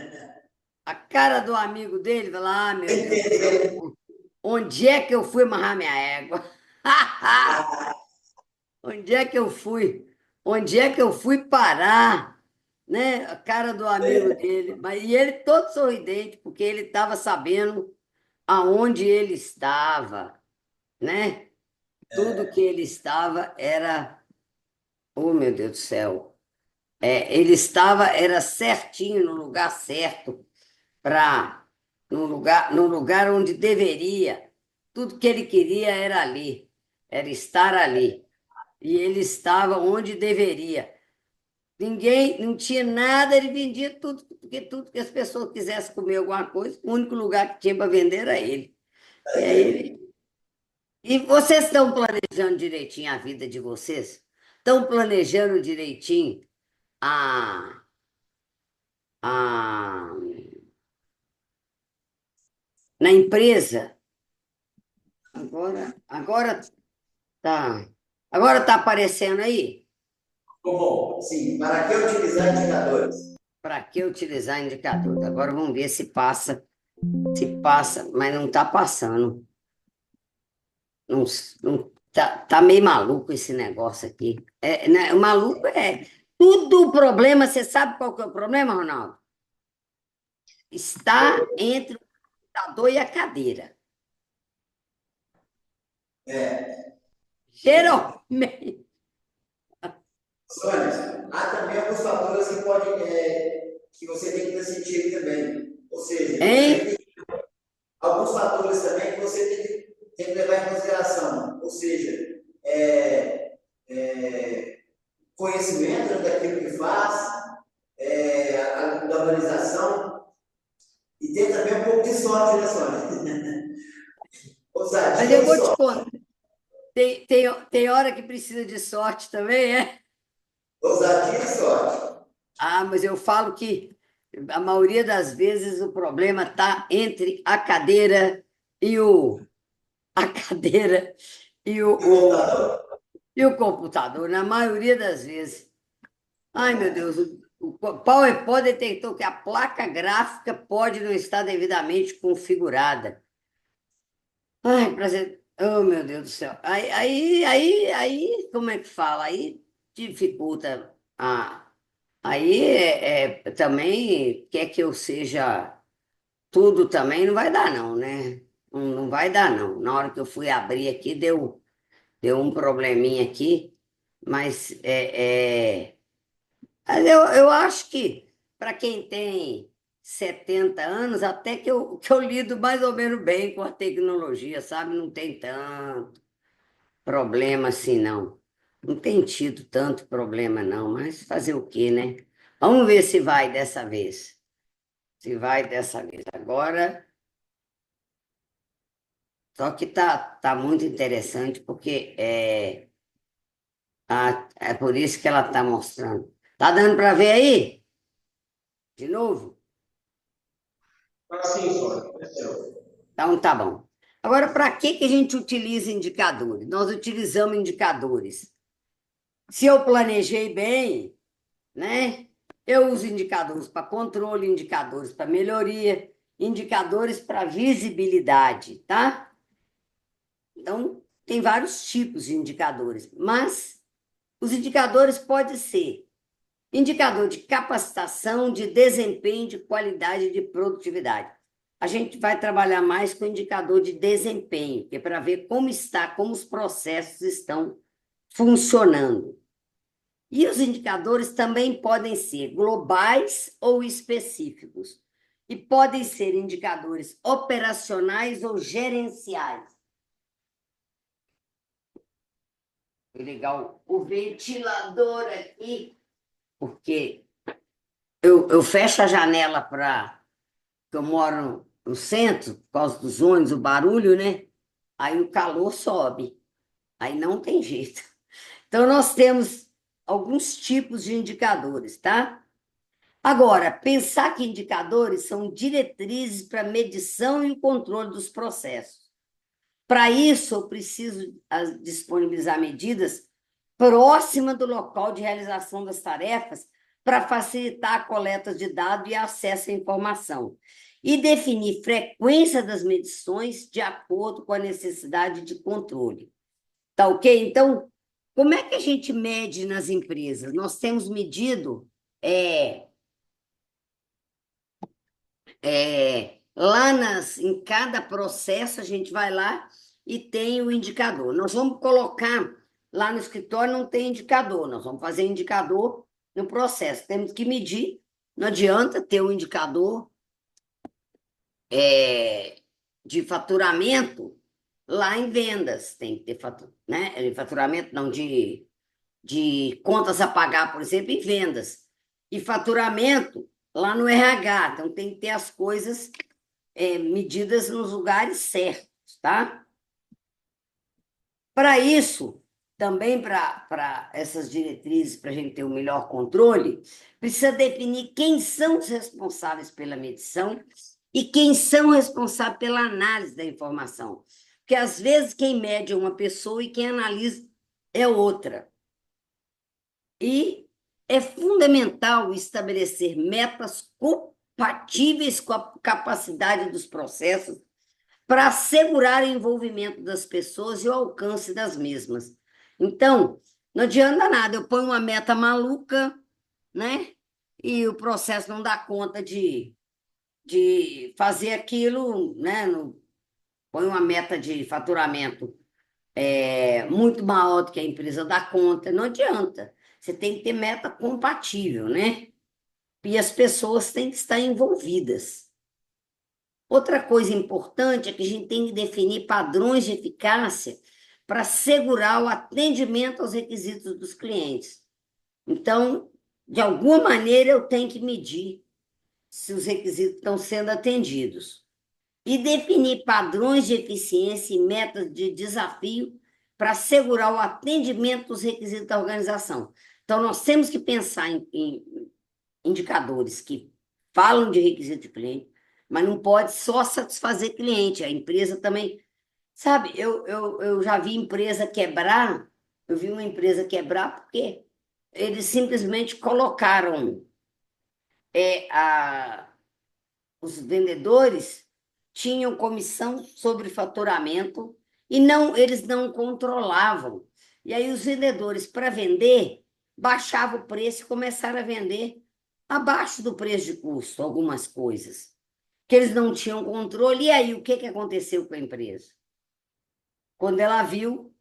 A cara do amigo dele, vai lá, meu Deus do Entender. céu, onde é que eu fui amarrar minha égua? Onde é que eu fui? Onde é que eu fui parar? Né? A cara do amigo dele. E ele todo sorridente, porque ele estava sabendo aonde ele estava, né? Tudo que ele estava era, oh meu Deus do céu, ele estava, era certinho no lugar certo, no lugar onde deveria. Tudo que ele queria era ali, era estar ali. E ele estava onde deveria. Ninguém, não tinha nada, ele vendia tudo, porque tudo que as pessoas quisessem comer alguma coisa, o único lugar que tinha para vender era ele. E aí e vocês estão planejando direitinho a vida de vocês? Estão planejando direitinho a, a, na empresa? Agora tá aparecendo aí? Ficou bom. Sim, para que utilizar indicadores? Para que utilizar indicador? Agora vamos ver se passa, mas não está passando. Não, não, tá meio maluco esse negócio aqui. Né, o maluco é. Tudo o problema, você sabe qual que é o problema, Ronaldo? Está entre o computador e a cadeira. Geralmente. Sônia, há também alguns fatores que podem, que você tem que decidir também. Ou seja, Hein? alguns fatores também que você tem que levar em consideração. Ou seja, sorte, né, Sônia? Mas Ousadia eu e vou te sorte. contar, tem hora que precisa de sorte também, é? Ousadia e sorte. Ah, mas eu falo que a maioria das vezes o problema está entre a cadeira e a cadeira e E o computador? e o computador, na maioria das vezes. Ai, meu Deus, o PowerPoint detectou que a placa gráfica pode não estar devidamente configurada. Ai, prazer. Oh, meu Deus do céu. Como é que fala? Aí dificulta. Aí também quer que eu seja tudo também, não vai dar, não, né? Não, não vai dar, não. Na hora que eu fui abrir aqui, deu um probleminha aqui, mas mas eu acho que para quem tem 70 anos, até que eu lido mais ou menos bem com a tecnologia, sabe? Não tem tanto problema assim, não. Não tem tido tanto problema, não, mas fazer o quê, né? Vamos ver se vai dessa vez. Se vai dessa vez. Agora, só que tá muito interessante, porque é por isso que ela está mostrando. Tá dando para ver aí? De novo? Assim, Sônia. É seu. Então, tá bom. Agora, para que a gente utiliza indicadores? Nós utilizamos indicadores. Se eu planejei bem, né? Eu uso indicadores para controle, indicadores para melhoria, indicadores para visibilidade, tá? Então, tem vários tipos de indicadores, mas os indicadores podem ser indicador de capacitação, de desempenho, de qualidade e de produtividade. A gente vai trabalhar mais com indicador de desempenho, que é para ver como os processos estão funcionando. E os indicadores também podem ser globais ou específicos. E podem ser indicadores operacionais ou gerenciais. Vou ligar o ventilador aqui, porque eu fecho a janela para. Eu moro no centro, por causa dos ônibus, o barulho, né? Aí o calor sobe. Aí não tem jeito. Então, nós temos alguns tipos de indicadores, tá? Agora, pensar que indicadores são diretrizes para medição e o controle dos processos. Para isso, eu preciso disponibilizar medidas próximas do local de realização das tarefas para facilitar a coleta de dados e acesso à informação. E definir frequência das medições de acordo com a necessidade de controle. Tá ok? Então, como é que a gente mede nas empresas? Nós temos medido lá em cada processo, a gente vai lá e tem o indicador. Nós vamos colocar lá no escritório, não tem indicador, nós vamos fazer indicador no processo. Temos que medir, não adianta ter um indicador de faturamento lá em vendas, tem que ter né? Faturamento não, de contas a pagar, por exemplo, em vendas. E faturamento lá no RH, então tem que ter as coisas medidas nos lugares certos, tá? Para isso, também para essas diretrizes, para a gente ter o melhor controle, precisa definir quem são os responsáveis pela medição e quem são responsáveis pela análise da informação. Porque, às vezes, quem mede é uma pessoa e quem analisa é outra. E é fundamental estabelecer metas compatíveis com a capacidade dos processos para assegurar o envolvimento das pessoas e o alcance das mesmas. Então, não adianta nada, eu ponho uma meta maluca, né? E o processo não dá conta de fazer aquilo, né? Põe uma meta de faturamento muito maior do que a empresa dá conta, não adianta. Você tem que ter meta compatível, né? E as pessoas têm que estar envolvidas. Outra coisa importante é que a gente tem que definir padrões de eficácia para assegurar o atendimento aos requisitos dos clientes. Então, de alguma maneira, eu tenho que medir se os requisitos estão sendo atendidos. e definir padrões de eficiência e metas de desafio para assegurar o atendimento dos requisitos da organização. Então, nós temos que pensar em indicadores que falam de requisito de cliente, mas não pode só satisfazer cliente, a empresa também. Sabe, eu já vi empresa quebrar, eu vi uma empresa quebrar porque eles simplesmente colocaram os vendedores tinham comissão sobre faturamento e eles não controlavam. E aí os vendedores, para vender, baixavam o preço e começaram a vender abaixo do preço de custo, algumas coisas, que eles não tinham controle. E aí, o que aconteceu com a empresa? Quando ela viu,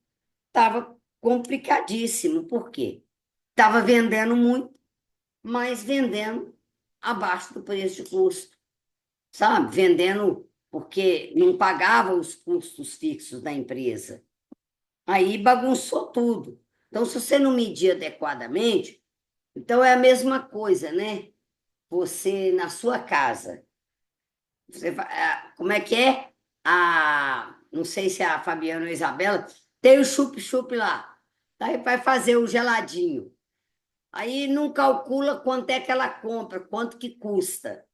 estava complicadíssimo. Por quê? Estava vendendo muito, mas vendendo abaixo do preço de custo, sabe? Vendendo porque não pagava os custos fixos da empresa. Aí bagunçou tudo. Então, se você não medir adequadamente, então é a mesma coisa, né? Você, na sua casa, como é que é? Não sei se é a Fabiana ou a Isabela, tem o chup-chup lá. Aí vai fazer o geladinho. Aí não calcula quanto é que ela compra, quanto que custa.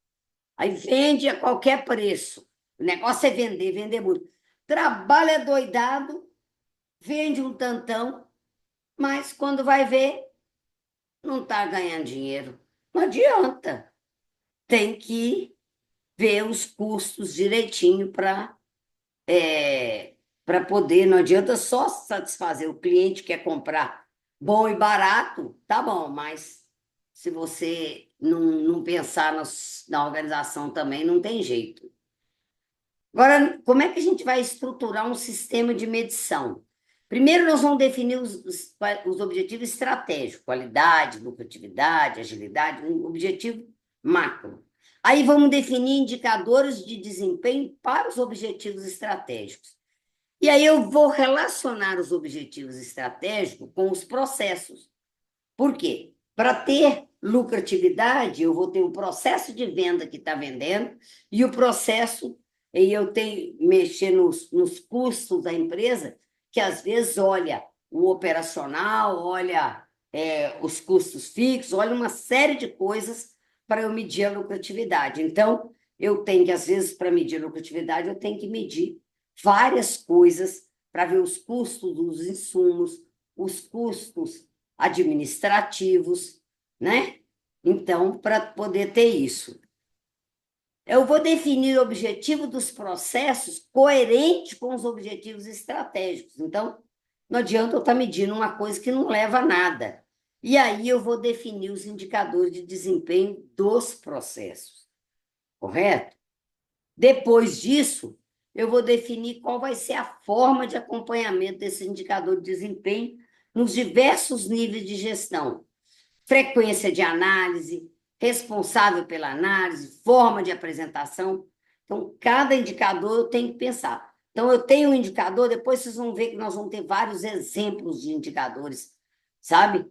Aí vende a qualquer preço. O negócio é vender, vender muito. Trabalha doidado, vende um tantão, mas quando vai ver, não está ganhando dinheiro. Não adianta. Tem que ver os custos direitinho para poder. Não adianta só satisfazer o cliente que quer comprar bom e barato, tá bom, mas se você não pensar na organização também, não tem jeito. Agora, como é que a gente vai estruturar um sistema de medição? Primeiro, nós vamos definir os objetivos estratégicos, qualidade, lucratividade, agilidade, um objetivo macro. Aí vamos definir indicadores de desempenho para os objetivos estratégicos. E aí eu vou relacionar os objetivos estratégicos com os processos. Por quê? Para ter lucratividade, eu vou ter o processo de venda que está vendendo e o processo, e eu tenho que mexer nos custos da empresa, que às vezes olha o operacional, olha os custos fixos, olha uma série de coisas para eu medir a lucratividade. Então, eu tenho que, às vezes, para medir a lucratividade, eu tenho que medir várias coisas para ver os custos dos insumos, os custos administrativos, né? Então, para poder ter isso. Eu vou definir o objetivo dos processos coerente com os objetivos estratégicos. Então, não adianta eu estar medindo uma coisa que não leva a nada. E aí eu vou definir os indicadores de desempenho dos processos, correto? Depois disso, eu vou definir qual vai ser a forma de acompanhamento desse indicador de desempenho nos diversos níveis de gestão. Frequência de análise, responsável pela análise, forma de apresentação. Então, cada indicador eu tenho que pensar. Então, eu tenho um indicador, depois vocês vão ver que nós vamos ter vários exemplos de indicadores, sabe?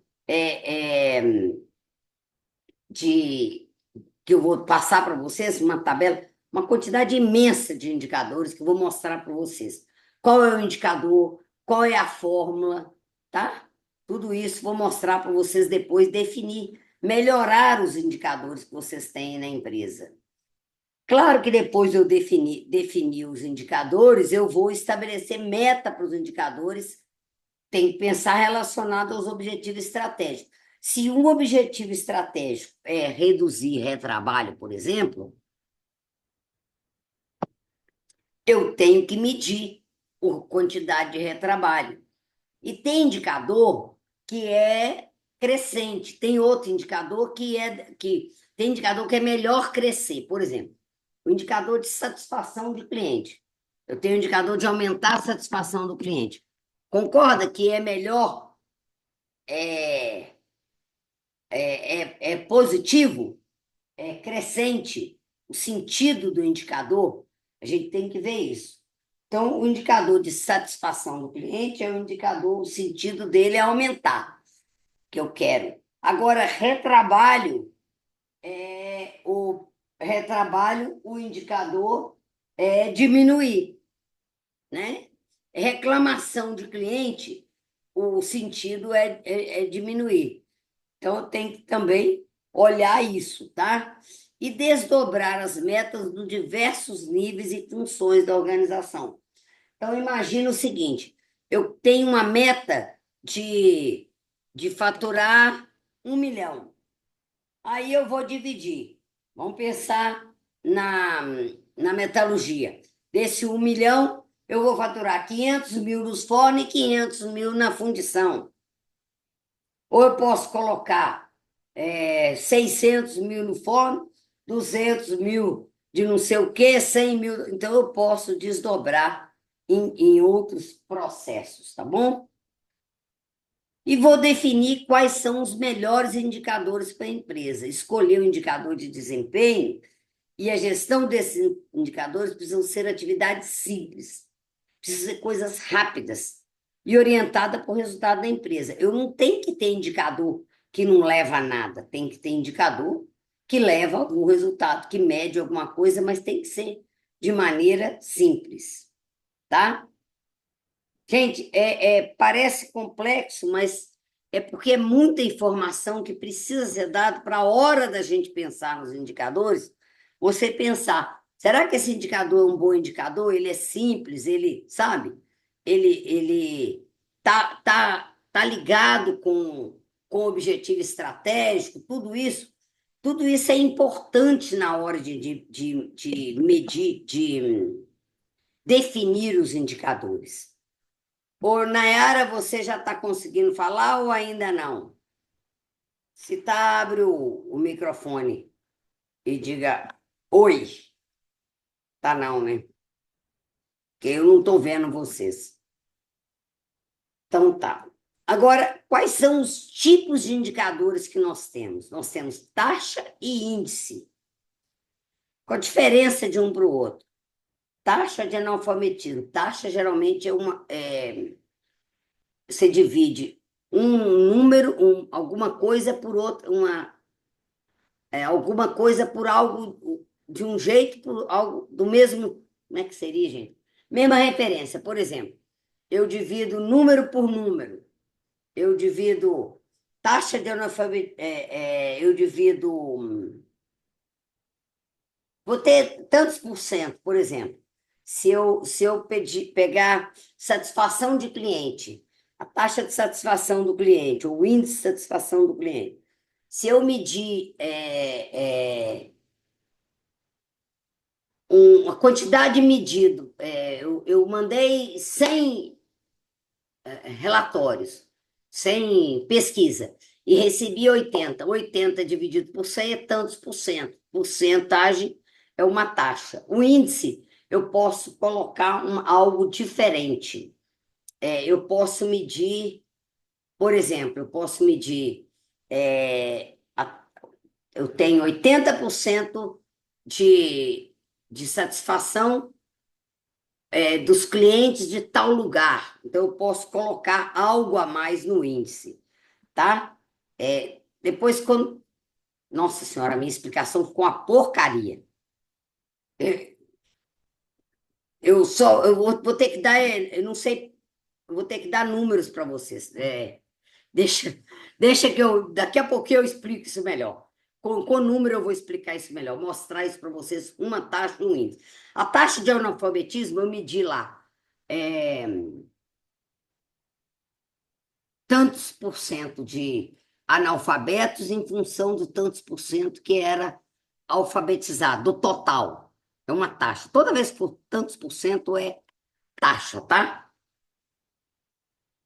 Que eu vou passar para vocês, uma tabela, uma quantidade imensa de indicadores que eu vou mostrar para vocês. Qual é o indicador, qual é a fórmula, tá? Tudo isso vou mostrar para vocês depois, definir, melhorar os indicadores que vocês têm na empresa. Claro que depois de eu definir os indicadores, eu vou estabelecer meta para os indicadores, tem que pensar relacionado aos objetivos estratégicos. Se um objetivo estratégico é reduzir retrabalho, por exemplo, eu tenho que medir por quantidade de retrabalho. E tem indicador que é crescente, tem outro indicador tem indicador que é melhor crescer. Por exemplo, o indicador de satisfação do cliente. Eu tenho o indicador de aumentar a satisfação do cliente. Concorda que é melhor, é positivo, é crescente o sentido do indicador? A gente tem que ver isso. Então, o indicador de satisfação do cliente é o indicador, o sentido dele é aumentar, que eu quero. Agora, retrabalho, o indicador é diminuir, né? Reclamação de cliente, o sentido é diminuir. Então, tem que também olhar isso, tá? E desdobrar as metas dos diversos níveis e funções da organização. Então, imagina o seguinte: eu tenho uma meta de faturar 1 milhão. Aí eu vou dividir. Vamos pensar na, na metalurgia. Desse 1 milhão, eu vou faturar 500 mil nos fornos e 500 mil na fundição. Ou eu posso colocar 600 mil no forno, 200 mil de não sei o quê, 100 mil. Então, eu posso desdobrar em outros processos, tá bom? E vou definir quais são os melhores indicadores para a empresa. Escolher o indicador de desempenho e a gestão desses indicadores precisam ser atividades simples, precisam ser coisas rápidas e orientadas para o resultado da empresa. Eu não tenho que ter indicador que não leva a nada, tem que ter indicador que leva a algum resultado, que mede alguma coisa, mas tem que ser de maneira simples, tá? Gente, parece complexo, mas é porque é muita informação que precisa ser dada para a hora da gente pensar nos indicadores, você pensar, será que esse indicador é um bom indicador? Ele é simples, ele, sabe? Ele tá ligado com o objetivo estratégico, tudo isso é importante na hora de medir, de definir os indicadores. Ô, Nayara, você já está conseguindo falar ou ainda não? Se tá, abre o microfone e diga oi. Tá não, né? Porque eu não estou vendo vocês. Então tá. Agora, quais são os tipos de indicadores que nós temos? Nós temos taxa e índice. Qual a diferença de um para o outro? Taxa de analfabetismo. Taxa geralmente você divide um número, alguma coisa por outra, alguma coisa por algo de um jeito, por algo do mesmo. Como é que seria, gente? Mesma referência. Por exemplo, eu divido número por número. Eu divido taxa de analfabetismo. Eu divido. Vou ter tantos por cento, por exemplo. Se eu pegar satisfação de cliente, a taxa de satisfação do cliente, o índice de satisfação do cliente, se eu medir uma quantidade medida, eu mandei 100 relatórios, 100 pesquisa, e recebi 80. 80 dividido por 100 é tantos por cento. Porcentagem é uma taxa. O índice, eu posso colocar algo diferente. Eu posso medir, por exemplo, eu tenho 80% de satisfação dos clientes de tal lugar. Então, eu posso colocar algo a mais no índice, tá? Depois, quando... Nossa Senhora, a minha explicação ficou uma porcaria. Eu vou ter que dar, eu não sei, eu vou ter que dar números para vocês. Deixa, deixa que daqui a pouquinho eu explico isso melhor. Com número eu vou explicar isso melhor, mostrar isso para vocês, uma taxa e um índice. A taxa de analfabetismo eu medi lá. Tantos por cento de analfabetos em função de tantos por cento que era alfabetizado, do total. É uma taxa. Toda vez que for tantos por cento é taxa, tá?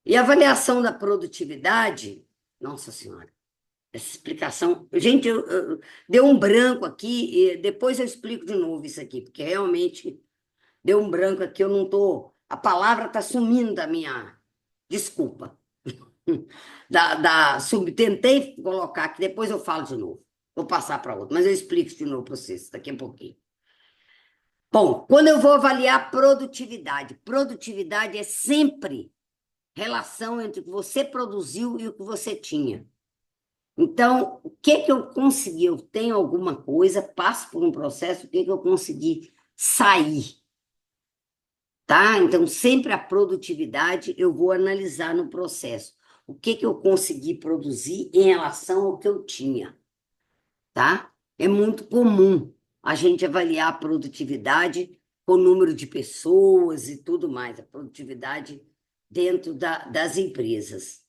E a avaliação da produtividade, nossa senhora, essa explicação... Gente, deu um branco aqui, e depois eu explico de novo isso aqui, porque realmente deu um branco aqui, eu não estou... A palavra está sumindo da minha... Desculpa. Tentei colocar aqui, depois eu falo de novo. Vou passar para outro, mas eu explico de novo para vocês daqui a pouquinho. Bom, quando eu vou avaliar produtividade é sempre relação entre o que você produziu e o que você tinha. Então, o que eu consegui? Eu tenho alguma coisa, passo por um processo, o que eu consegui sair? tá? Então, sempre a produtividade eu vou analisar no processo. O que que eu consegui produzir em relação ao que eu tinha, tá? É muito comum a gente avaliar a produtividade com o número de pessoas e tudo mais, a produtividade dentro das empresas,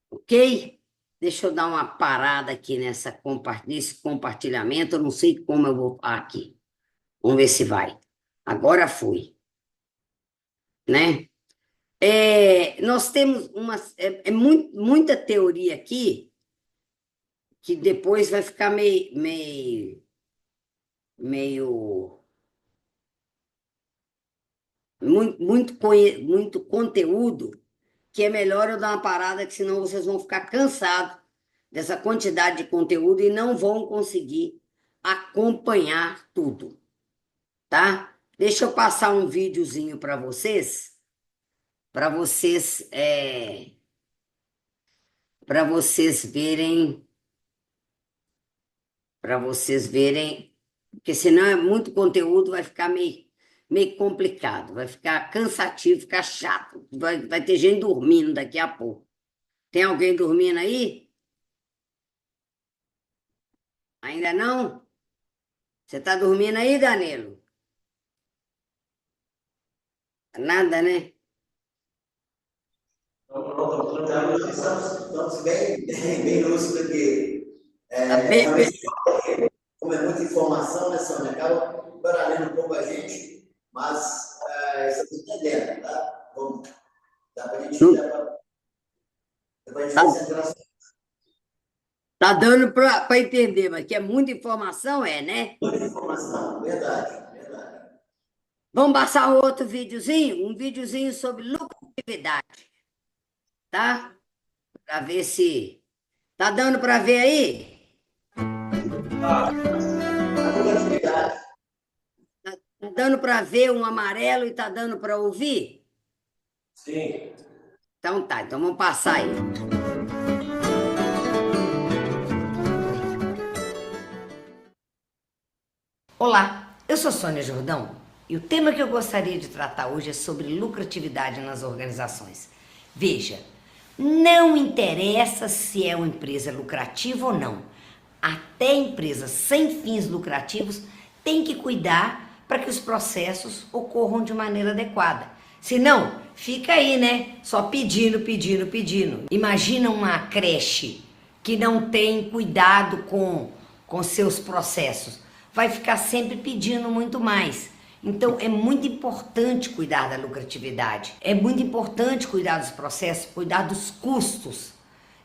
ok? Deixa eu dar uma parada aqui nesse compartilhamento, eu não sei como eu vou aqui. Vamos ver se vai. Agora foi, né? Nós temos muita teoria aqui que depois vai ficar meio muito conteúdo, que é melhor eu dar uma parada, que senão vocês vão ficar cansados dessa quantidade de conteúdo e não vão conseguir acompanhar tudo, tá? Deixa eu passar um videozinho para vocês, para vocês verem, porque senão é muito conteúdo, vai ficar meio complicado, vai ficar cansativo, ficar chato, vai ter gente dormindo daqui a pouco. Tem alguém dormindo aí? Ainda não? Você está dormindo aí, Danilo? Nada, né? Estamos bem lúcidos aqui. Tá bem, Realmente, como é muita informação, né, Sônia? Acaba baralhando um pouco a gente, mas estamos entendendo, tá? Vamos, dá para a gente, dá pra gente fazer as tá dando para entender, mas que é muita informação, né? muita informação, verdade, verdade. Vamos passar outro videozinho? Um videozinho sobre lucratividade, tá? Para ver se... Tá dando para ver aí? A produtividade. Tá dando para ver um amarelo e tá dando para ouvir? Sim. Então tá, então vamos passar aí. Olá, eu sou Sônia Jordão e o tema que eu gostaria de tratar hoje é sobre lucratividade nas organizações. Veja, não interessa se é uma empresa lucrativa ou não. Até empresas sem fins lucrativos têm que cuidar para que os processos ocorram de maneira adequada. Senão, fica aí, né? Só pedindo. Imagina uma creche que não tem cuidado com seus processos. Vai ficar sempre pedindo muito mais. Então, é muito importante cuidar da lucratividade. É muito importante cuidar dos processos, cuidar dos custos.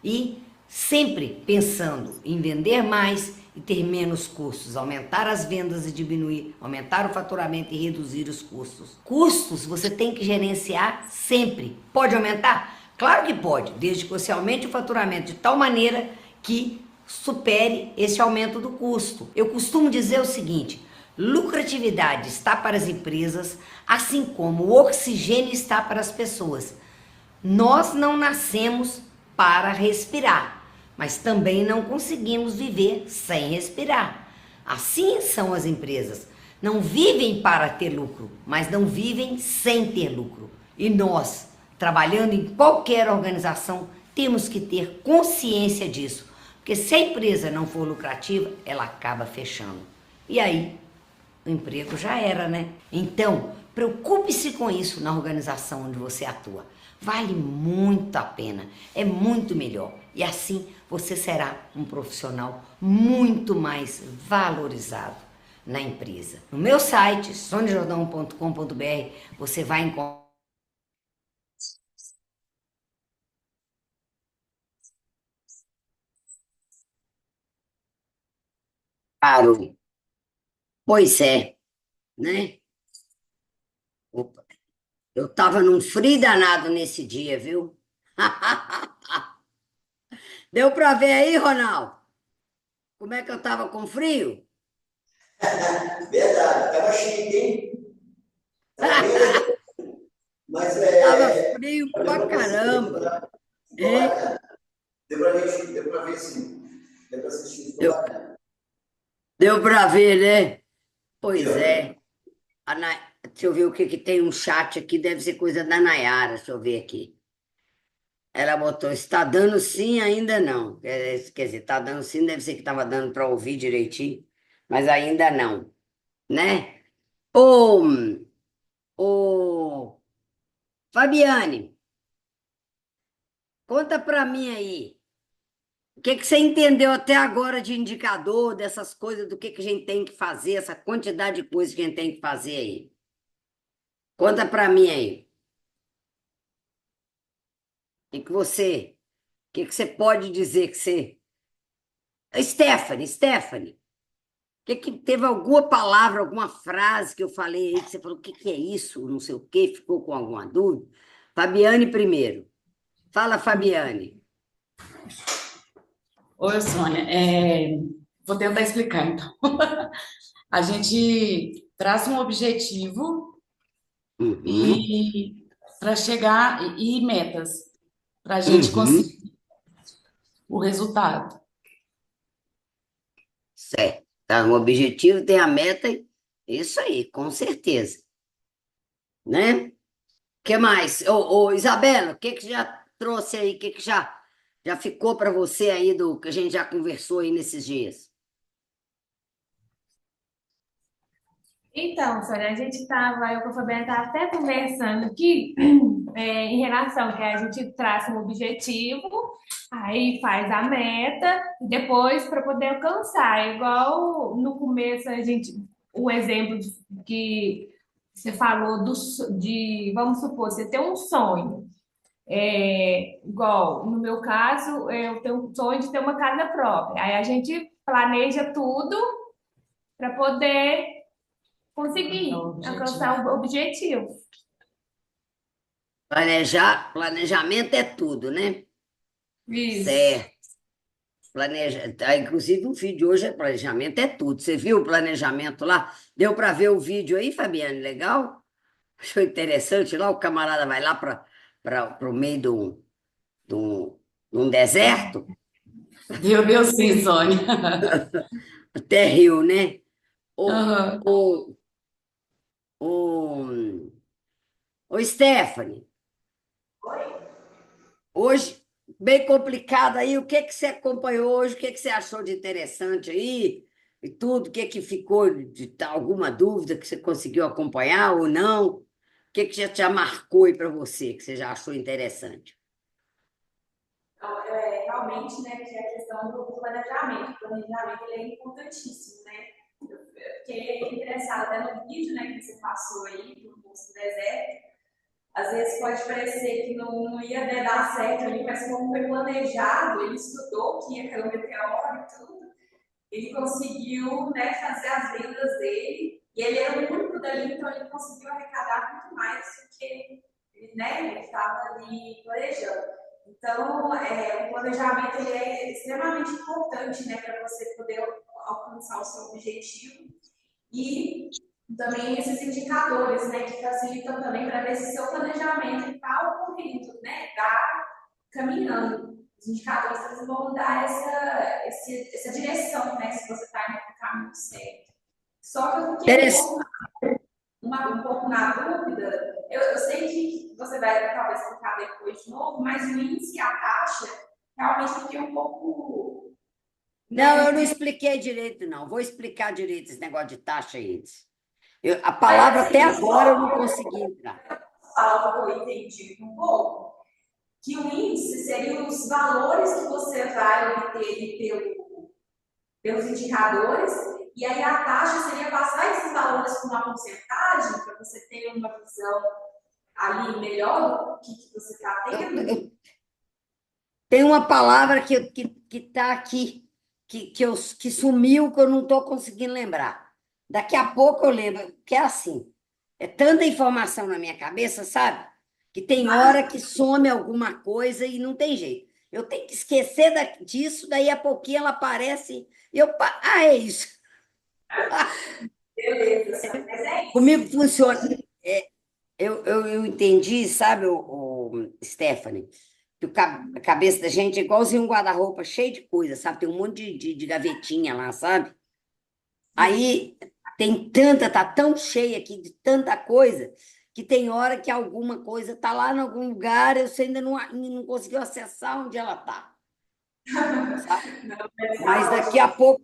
E sempre pensando em vender mais e ter menos custos, aumentar as vendas e diminuir, aumentar o faturamento e reduzir os custos. Custos você tem que gerenciar sempre. Pode aumentar? Claro que pode, desde que você aumente o faturamento de tal maneira que supere esse aumento do custo. Eu costumo dizer o seguinte: lucratividade está para as empresas, assim como o oxigênio está para as pessoas. Nós não nascemos para respirar, mas também não conseguimos viver sem respirar. Assim são as empresas. Não vivem para ter lucro, mas não vivem sem ter lucro. E nós, trabalhando em qualquer organização, temos que ter consciência disso. Porque se a empresa não for lucrativa, ela acaba fechando. E aí, o emprego já era, né? Então, preocupe-se com isso na organização onde você atua. Vale muito a pena, é muito melhor. E assim você será um profissional muito mais valorizado na empresa. No meu site, soniajordão.com.br, você vai encontrar Claro, pois é, né? Opa, eu estava num frio danado nesse dia, viu? Deu para ver aí, Ronaldo? Como é que eu estava com frio? Verdade, estava chique, hein? Tava bem legal, mas Tava frio pra caramba, ficou hein? bacana. Deu para ver sim. Deu para assistir, ficou Deu, bacana. deu para ver, né? Pois Deu. é. Deixa eu ver o que que tem um chat aqui, deve ser coisa da Nayara, deixa eu ver aqui. Ela botou, está dando sim, ainda não. Quer dizer, está dando sim, deve ser que estava dando para ouvir direitinho, mas ainda não, né? Ô, ô, Fabiane, conta para mim aí, o que que você entendeu até agora de indicador, dessas coisas, do que a gente tem que fazer, essa quantidade de coisas que a gente tem que fazer aí? Conta para mim aí. O que que você pode dizer que você... Stephanie, que teve alguma palavra, alguma frase que eu falei aí que você falou, o que que é isso? Não sei o quê, ficou com alguma dúvida? Fabiane primeiro. Fala, Fabiane. Oi, Sônia. Vou tentar explicar, então. A gente traça um objetivo Uhum, e para chegar e metas para a gente uhum, conseguir o resultado. certo. Tá, um objetivo, tem a meta, isso aí, com certeza, né? O que mais? Isabela, o que que já trouxe aí, o que que já ficou para você aí do que a gente já conversou aí nesses dias? Então, Sônia, a gente estava, eu com a Fabiana estava até conversando aqui, em relação que a gente traça um objetivo, aí faz a meta, e depois para poder alcançar. Igual no começo a gente, o exemplo que você falou de, vamos supor, você tem um sonho. Igual, no meu caso, eu tenho um sonho de ter uma casa própria. Aí a gente planeja tudo para poder conseguir É o objetivo. alcançar o objetivo. Planejamento é tudo, né? Isso. Certo. Inclusive, o vídeo hoje é planejamento, é tudo. Você viu o planejamento lá? Deu para ver o vídeo aí, Fabiane? Legal? Achou interessante lá? O camarada vai lá para o meio de um deserto, Deu sim, Sônia. até rio, né? Ô, Aham. ô, ô, ô, Stephanie, hoje, bem complicado aí, o que que você acompanhou hoje? O que que você achou de interessante aí? E tudo, o que que ficou alguma dúvida que você conseguiu acompanhar ou não? O que que já marcou aí para você, que você já achou interessante? Então, realmente, né, que é a questão do planejamento. O planejamento ele é importantíssimo, né? Eu fiquei interessada até no vídeo, né, que você passou aí, do curso do deserto. Às vezes pode parecer que não ia dar certo ali, mas como foi planejado, ele estudou que ia cair um meteoro e tudo, ele conseguiu, né, fazer as vendas dele, e ele era o único dali, então ele conseguiu arrecadar muito mais do que, né, ele estava ali planejando. Então, o planejamento ele é extremamente importante, né, para você poder alcançar o seu objetivo. E também esses indicadores, né, que facilitam também para ver se seu planejamento está ocorrendo, né, está caminhando. Os indicadores eles vão dar essa direção, né, se você está indo para o caminho certo. Só que eu fiquei Interessante. um pouco na dúvida. Eu sei que você vai talvez explicar depois de novo, mas o índice e a taxa realmente eu fiquei um pouco, Não, né, eu não expliquei direito, não. Vou explicar direito esse negócio de taxa aí. A mas palavra até assim, agora eu não só consegui entrar. algo que eu entendi um pouco, que o índice seriam os valores que você vai obter pelos indicadores, e aí a taxa seria passar esses valores com uma porcentagem, para você ter uma visão ali melhor do que você está tendo. Tem uma palavra que tá aqui, que sumiu, que eu não estou conseguindo lembrar. Daqui a pouco eu lembro, que é assim. É tanta informação na minha cabeça, sabe? Que tem hora que some alguma coisa e não tem jeito. Eu tenho que esquecer disso, daí a pouquinho ela aparece e é isso. Beleza, mas é isso. Comigo funciona. É, eu entendi, sabe, Stephanie, que a cabeça da gente é igualzinho um guarda-roupa cheio de coisa, sabe? Tem um monte de gavetinha lá, sabe? Aí tem tanta, tá tão cheia aqui de tanta coisa, que tem hora que alguma coisa está lá em algum lugar, você ainda não conseguiu acessar onde ela está, sabe? Mas daqui a pouco,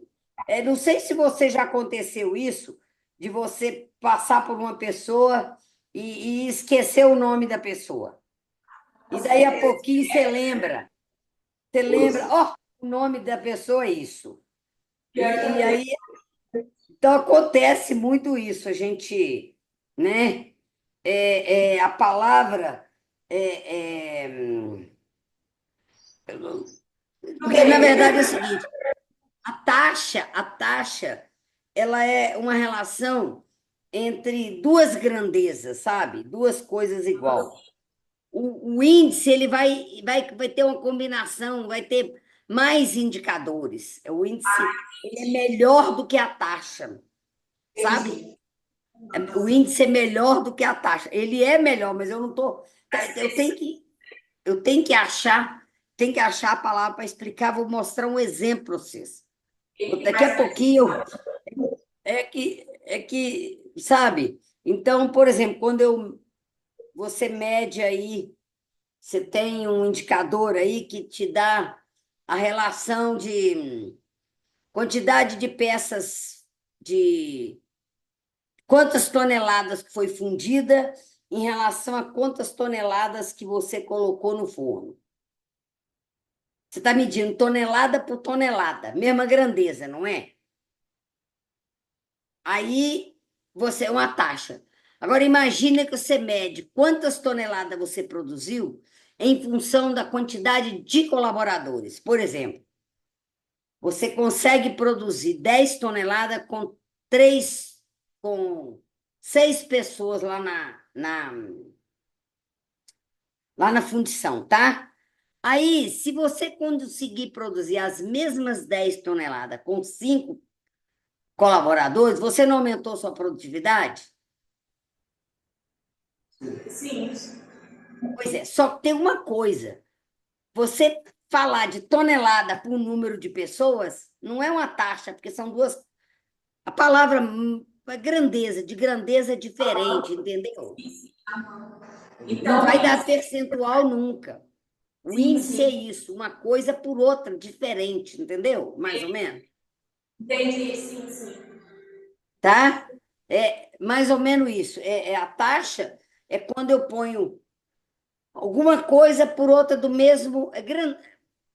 não sei se você já aconteceu isso, de você passar por uma pessoa e esquecer o nome da pessoa. E daí a pouquinho você lembra, ó, o nome da pessoa é isso. E aí, então acontece muito isso, a gente, né? A palavra porque, na verdade, é o seguinte, a taxa, ela é uma relação entre duas grandezas, sabe? Duas coisas igual. O índice, ele vai ter uma combinação, vai ter mais indicadores. O índice, ele é melhor do que a taxa, sabe? O índice é melhor do que a taxa. Ele é melhor, mas eu não estou. Eu tenho que achar a palavra para explicar, vou mostrar um exemplo para vocês. Daqui a pouquinho sabe? Então, por exemplo, você mede aí, você tem um indicador aí que te dá a relação de quantidade de peças de quantas toneladas que foi fundida em relação a quantas toneladas que você colocou no forno. Você está medindo tonelada por tonelada, mesma grandeza, não é? Aí você é uma taxa. Agora imagina que você mede quantas toneladas você produziu em função da quantidade de colaboradores. Por exemplo, você consegue produzir 10 toneladas com 6 pessoas lá na fundição, tá? Aí, se você conseguir produzir as mesmas 10 toneladas com 5 colaboradores, você não aumentou sua produtividade? Sim. Pois é, só que tem uma coisa. Você falar de tonelada por número de pessoas não é uma taxa, porque são duas. A palavra grandeza, de grandeza é diferente, entendeu? Então, Não vai dar percentual nunca. O sim, índice é sim. isso, uma coisa por outra, diferente, entendeu? Mais ou menos. Entendi, sim, sim. Tá? É mais ou menos isso. A taxa é quando eu ponho alguma coisa por outra do mesmo.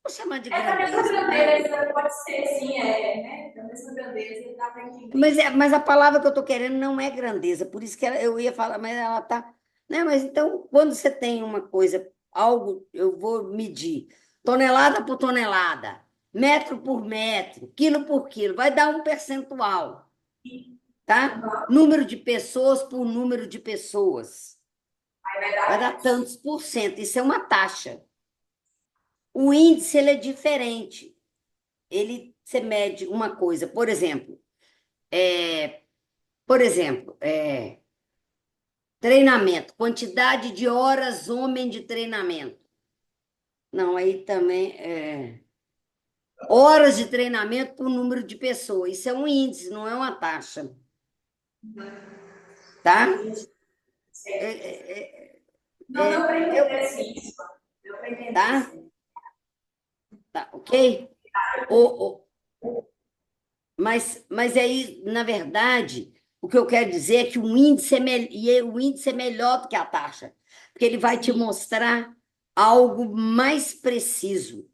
Vou chamar de É da mesma grandeza, tá? grandeza, pode ser, sim, né? Da mesma grandeza, dá para entender. Mas a palavra que eu estou querendo não é grandeza, por isso que eu ia falar, mas ela está. Né? Mas então, quando você tem uma coisa, algo, eu vou medir tonelada por tonelada, metro por metro, quilo por quilo, vai dar um percentual, tá? Número de pessoas por número de pessoas. Aí vai Vai dar dar tantos por cento, isso é uma taxa. O índice, ele é diferente. Você mede uma coisa, por exemplo, treinamento, quantidade de horas homem de treinamento. Não, aí também horas de treinamento por número de pessoas. Isso é um índice, não é uma taxa. Tá? Não deu para Eu, entender, sim. Deu para entender. tá? Sim. Tá, ok? Mas aí, na verdade, o que eu quero dizer é que o índice é melhor do que a taxa, porque ele vai te mostrar algo mais preciso.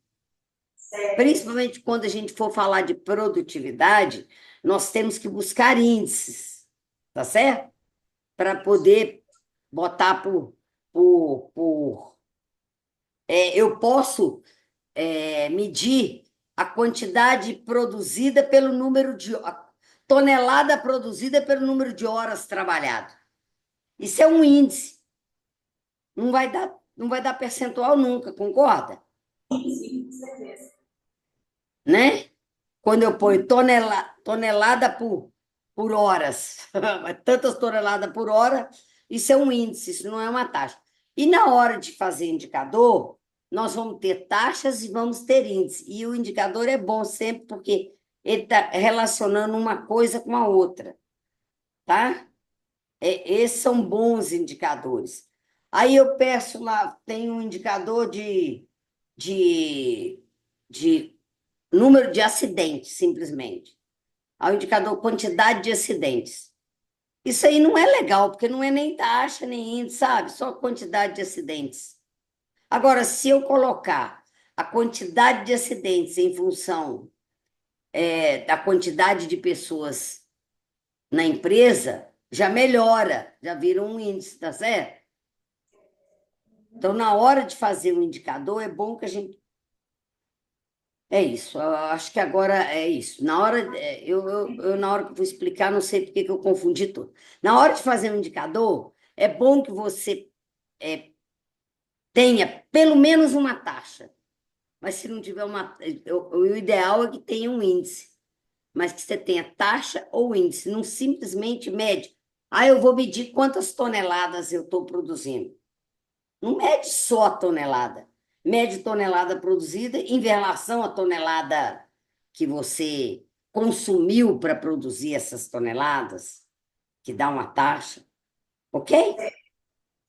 Certo. Principalmente quando a gente for falar de produtividade, nós temos que buscar índices, tá certo? Para poder botar eu posso medir a quantidade produzida pelo número de tonelada produzida pelo número de horas trabalhado. Isso é um índice. Não vai dar percentual nunca, concorda? Sim, com certeza. Né? Quando eu ponho tonelada por horas, tantas toneladas por hora, isso é um índice, isso não é uma taxa. E na hora de fazer indicador, nós vamos ter taxas e vamos ter índice. E o indicador é bom sempre porque ele está relacionando uma coisa com a outra. tá? Esses são bons indicadores. Aí eu peço lá, tem um indicador de, de número de acidentes, simplesmente. Aí o indicador quantidade de acidentes. Isso aí não é legal, porque não é nem taxa, nem índice, sabe? Só quantidade de acidentes. Agora, se eu colocar a quantidade de acidentes em função da quantidade de pessoas na empresa, já melhora, já vira um índice, tá certo? Então, na hora de fazer um indicador, é bom que a gente. É isso, eu acho que agora é isso. Na hora, na hora que eu vou explicar, não sei por que que eu confundi tudo. Na hora de fazer um indicador, é bom que você tenha pelo menos uma taxa. Mas se não tiver uma. O ideal é que tenha um índice, mas que você tenha taxa ou índice, não simplesmente mede. Ah, eu vou medir quantas toneladas eu estou produzindo. Não mede só a tonelada, mede tonelada produzida em relação à tonelada que você consumiu para produzir essas toneladas, que dá uma taxa, ok?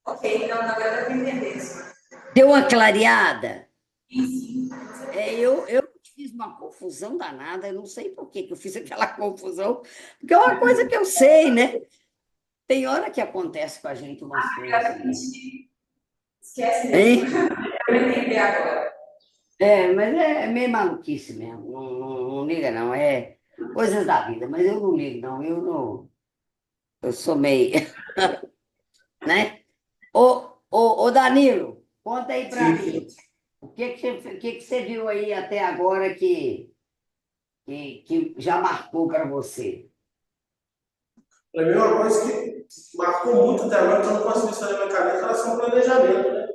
Ok, então agora eu vou entender isso. Deu uma clareada? Sim, sim. Eu fiz uma confusão danada, eu não sei por que que eu fiz aquela confusão, porque é uma coisa que eu sei, né? Tem hora que acontece com a gente umas coisas Agora a assim. gente esquece Hein? mesmo. Eu vou entender agora. Mas é meio maluquice mesmo, não liga não, é coisas da vida, mas eu não ligo não, eu sou meio, né? Ô Danilo, conta aí pra Sim. mim, o que você viu aí até agora que já marcou para você? Para mim, uma coisa que marcou muito até agora, que eu não consegui sair da minha cabeça, é relação ao planejamento, né?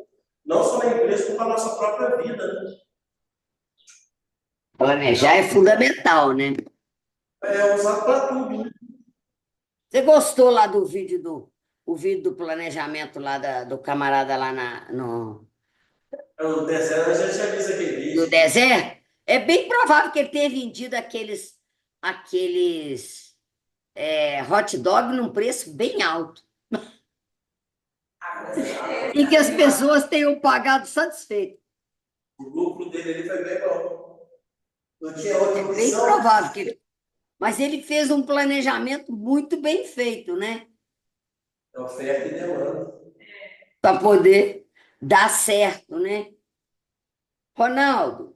Não só na empresa, como para a nossa própria vida, né? Planejar é fundamental, né? É usado para tudo, né? Você gostou lá do vídeo o vídeo do planejamento lá do camarada lá O terceiro, eu já tinha visto aquele no vídeo. deserto? É bem provável que ele tenha vendido aqueles hot dog num preço bem alto Ah, com certeza. e que as pessoas tenham pagado satisfeito. O lucro dele ali foi bem bom. Não tinha outra É bem opção? provável mas ele fez um planejamento muito bem feito, né? É oferta e demanda. Para poder dar certo, né? Ronaldo,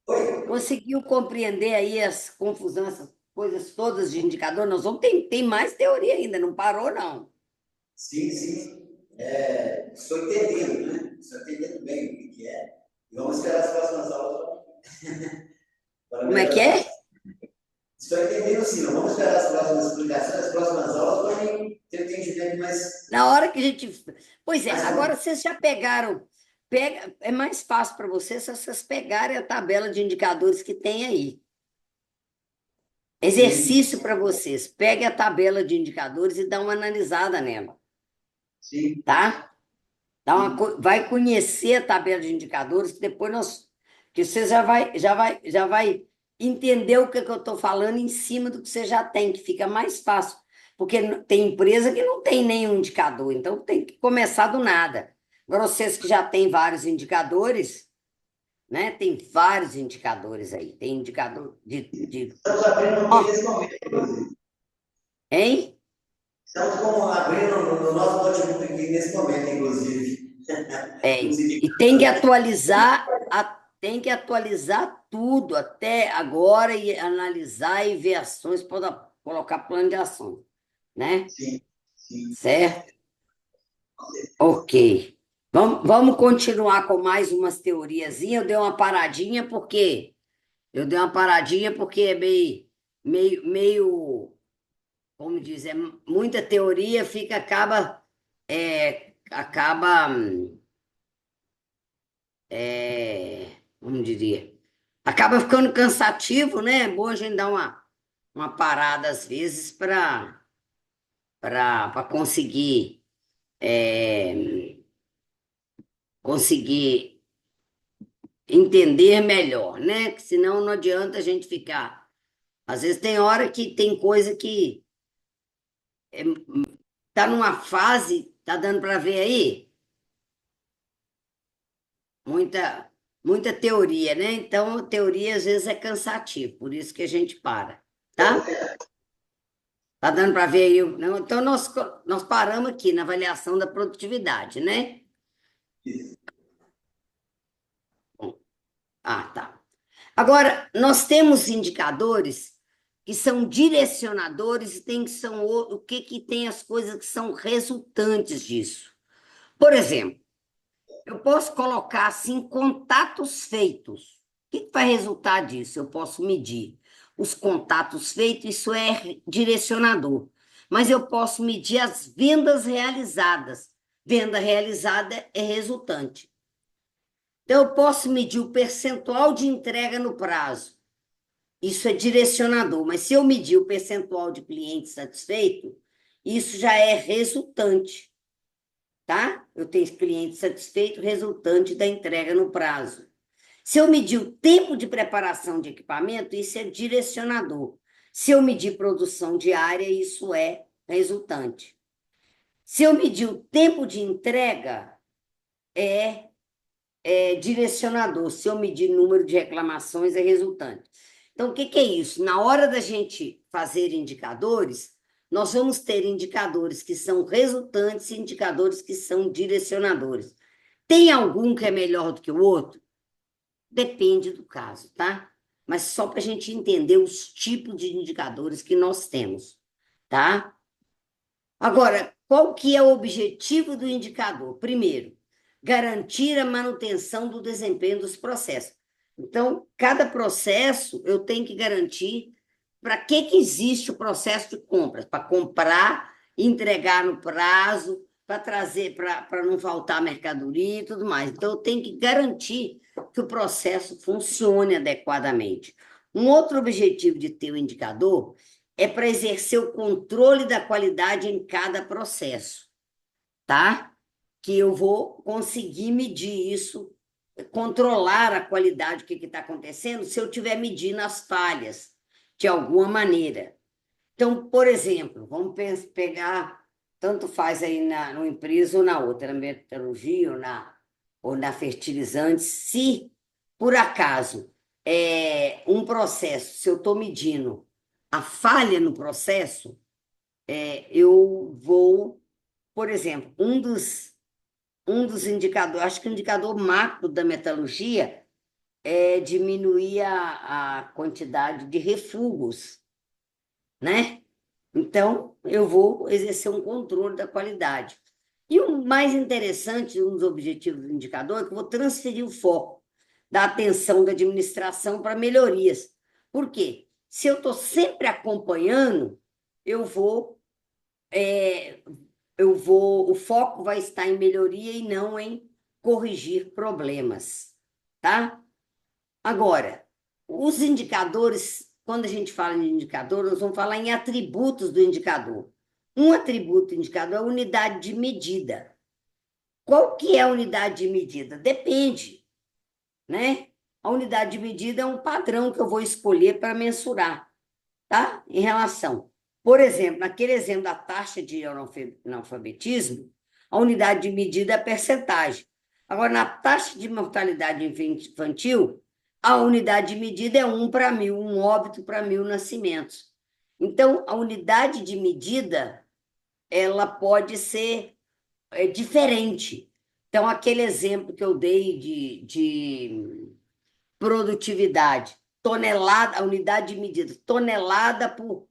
Oi? conseguiu compreender aí as confusões, essas coisas todas de indicador? Nós vamos tem mais teoria ainda, não parou, não. Sim, sim. Estou entendendo, né? Estou entendendo bem o que é. E vamos esperar as próximas aulas para Como é que melhorar. é? Estou entendendo sim, vamos esperar as próximas explicações, as próximas aulas para mim ter um entendimento mais. Na hora que a gente. Pois é, mais agora vocês já pegaram. É mais fácil para vocês se vocês pegarem a tabela de indicadores que tem aí. Sim, Exercício para vocês. Pegue a tabela de indicadores e dá uma analisada nela, sim, tá? sim. Vai conhecer a tabela de indicadores, que depois que você já vai entender o que eu estou falando em cima do que você já tem, que fica mais fácil. Porque tem empresa que não tem nenhum indicador, então tem que começar do nada. Agora, vocês que já têm vários indicadores, né? Tem vários indicadores aí. Tem indicador Estamos abrindo aqui nesse momento, inclusive. Hein? Estamos abrindo no nosso notebook aqui nesse momento, inclusive. Inclusive, E tem que atualizar, tem que atualizar tudo até agora e analisar e ver ações para colocar plano de ação, né? sim, sim. Certo? Ok. Vamos continuar com mais umas teoriazinhas. Eu dei uma paradinha porque é meio, como diz, muita teoria como diria, acaba ficando cansativo, né? É bom a gente dar uma parada às vezes para conseguir entender melhor, né? Que senão não adianta a gente ficar. Às vezes tem hora que tem coisa que Está numa fase, está dando para ver aí? Muita teoria, né? Então, teoria às vezes é cansativo, por isso que a gente para, tá? Tá dando para ver aí? Não, então, nós paramos aqui na avaliação da produtividade, né? Bom, tá. Agora, nós temos indicadores que são direcionadores e tem que são o que que tem as coisas que são resultantes disso. Por exemplo, eu posso colocar assim contatos feitos. O que que vai resultar disso? Eu posso medir os contatos feitos, isso é direcionador. Mas eu posso medir as vendas realizadas. Venda realizada é resultante. Então, eu posso medir o percentual de entrega no prazo. Isso é direcionador. Mas se eu medir o percentual de clientes satisfeitos, isso já é resultante, tá? Eu tenho cliente satisfeito, resultante da entrega no prazo. Se eu medir o tempo de preparação de equipamento, isso é direcionador. Se eu medir produção diária, isso é resultante. Se eu medir o tempo de entrega, é direcionador. Se eu medir número de reclamações, é resultante. Então, o que que é isso? Na hora da gente fazer indicadores, nós vamos ter indicadores que são resultantes e indicadores que são direcionadores. Tem algum que é melhor do que o outro? Depende do caso, tá? Mas só para a gente entender os tipos de indicadores que nós temos, tá? Agora, qual que é o objetivo do indicador? Primeiro, garantir a manutenção do desempenho dos processos. Então, cada processo eu tenho que garantir para que existe o processo de compras? Para comprar, entregar no prazo, para trazer, para não faltar mercadoria e tudo mais. Então, eu tenho que garantir que o processo funcione adequadamente. Um outro objetivo de ter o indicador é para exercer o controle da qualidade em cada processo, tá? Que eu vou conseguir medir isso, controlar a qualidade, o que está acontecendo, se eu estiver medindo as falhas, de alguma maneira. Então, por exemplo, vamos pegar, tanto faz aí numa empresa ou na outra, na metalurgia ou na fertilizante, se por acaso um processo, se eu estou medindo a falha no processo, eu vou, por exemplo, um dos indicadores, acho que o indicador macro da metalurgia é diminuir a quantidade de refugos, né? Então, eu vou exercer um controle da qualidade. E o mais interessante, um dos objetivos do indicador, é que eu vou transferir o foco da atenção da administração para melhorias. Por quê? Se eu estou sempre acompanhando, eu vou, o foco vai estar em melhoria e não em corrigir problemas, tá? Agora, os indicadores, quando a gente fala em indicador, nós vamos falar em atributos do indicador. Um atributo do indicador é a unidade de medida. Qual que é a unidade de medida? Depende, né? A unidade de medida é um padrão que eu vou escolher para mensurar, tá? Em relação. Por exemplo, naquele exemplo da taxa de analfabetismo, a unidade de medida é a percentagem. Agora, na taxa de mortalidade infantil, a unidade de medida é 1 para 1.000, um óbito para 1.000 nascimentos. Então, a unidade de medida, ela pode ser diferente. Então, aquele exemplo que eu dei de produtividade, tonelada, a unidade de medida, tonelada por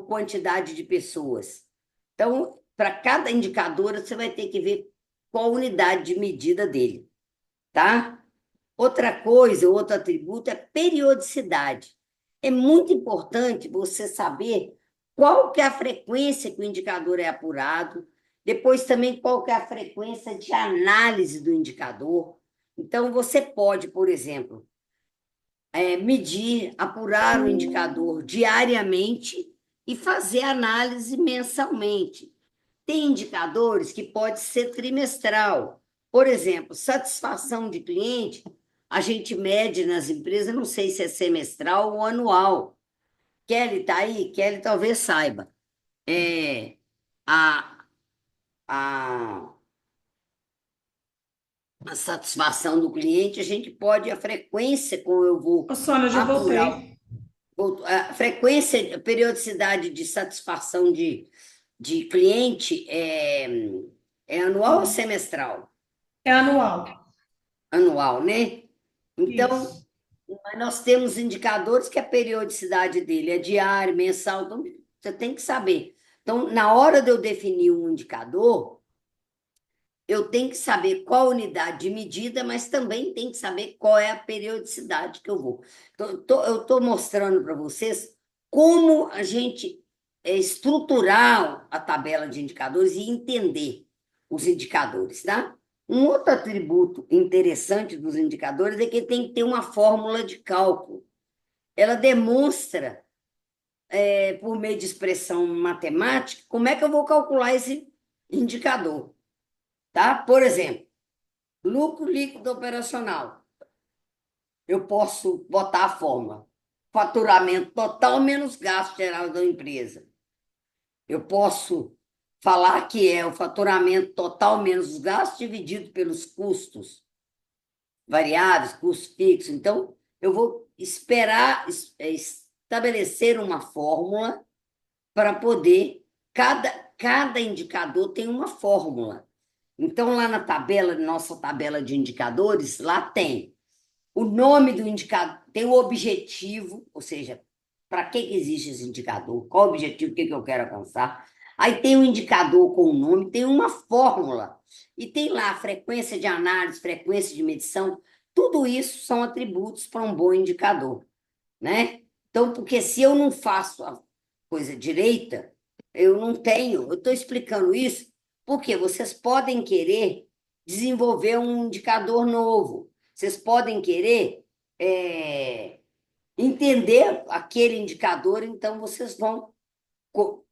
quantidade de pessoas. Então, para cada indicador, você vai ter que ver qual a unidade de medida dele, tá? Outra coisa, outro atributo é periodicidade. É muito importante você saber qual que é a frequência que o indicador é apurado, depois também qual que é a frequência de análise do indicador. Então, você pode, por exemplo, medir, apurar o indicador diariamente e fazer análise mensalmente. Tem indicadores que pode ser trimestral. Por exemplo, satisfação de cliente, a gente mede nas empresas, não sei se é semestral ou anual. Kelly está aí? Kelly talvez saiba. a, a, a satisfação do cliente, a gente pode, a frequência como eu vou Ô, Sônia, eu já apurar, voltei. a frequência, a periodicidade de satisfação de cliente é anual ou semestral? É anual. Anual, né? Então, Isso. nós temos indicadores que a periodicidade dele é diária, mensal, então você tem que saber. Então, na hora de eu definir um indicador, eu tenho que saber qual unidade de medida, mas também tem que saber qual é a periodicidade que eu vou. Então, eu estou mostrando para vocês como a gente estruturar a tabela de indicadores e entender os indicadores, tá? Um outro atributo interessante dos indicadores é que tem que ter uma fórmula de cálculo. Ela demonstra, por meio de expressão matemática, como é que eu vou calcular esse indicador, tá? Por exemplo, lucro líquido operacional. Eu posso botar a fórmula: faturamento total menos gasto geral da empresa. Eu posso falar que é o faturamento total menos os gastos dividido pelos custos variáveis, custos fixos. Então, eu vou estabelecer uma fórmula para poder. Cada indicador tem uma fórmula. Então, lá na tabela, nossa tabela de indicadores, lá tem o nome do indicador, tem o objetivo, ou seja, para que existe esse indicador, qual o objetivo, o que eu quero alcançar. Aí tem o indicador com o nome, tem uma fórmula, e tem lá a frequência de análise, frequência de medição, tudo isso são atributos para um bom indicador, né? Então, porque se eu não faço a coisa direita, eu não tenho, eu estou explicando isso porque vocês podem querer desenvolver um indicador novo, vocês podem querer entender aquele indicador, então vocês vão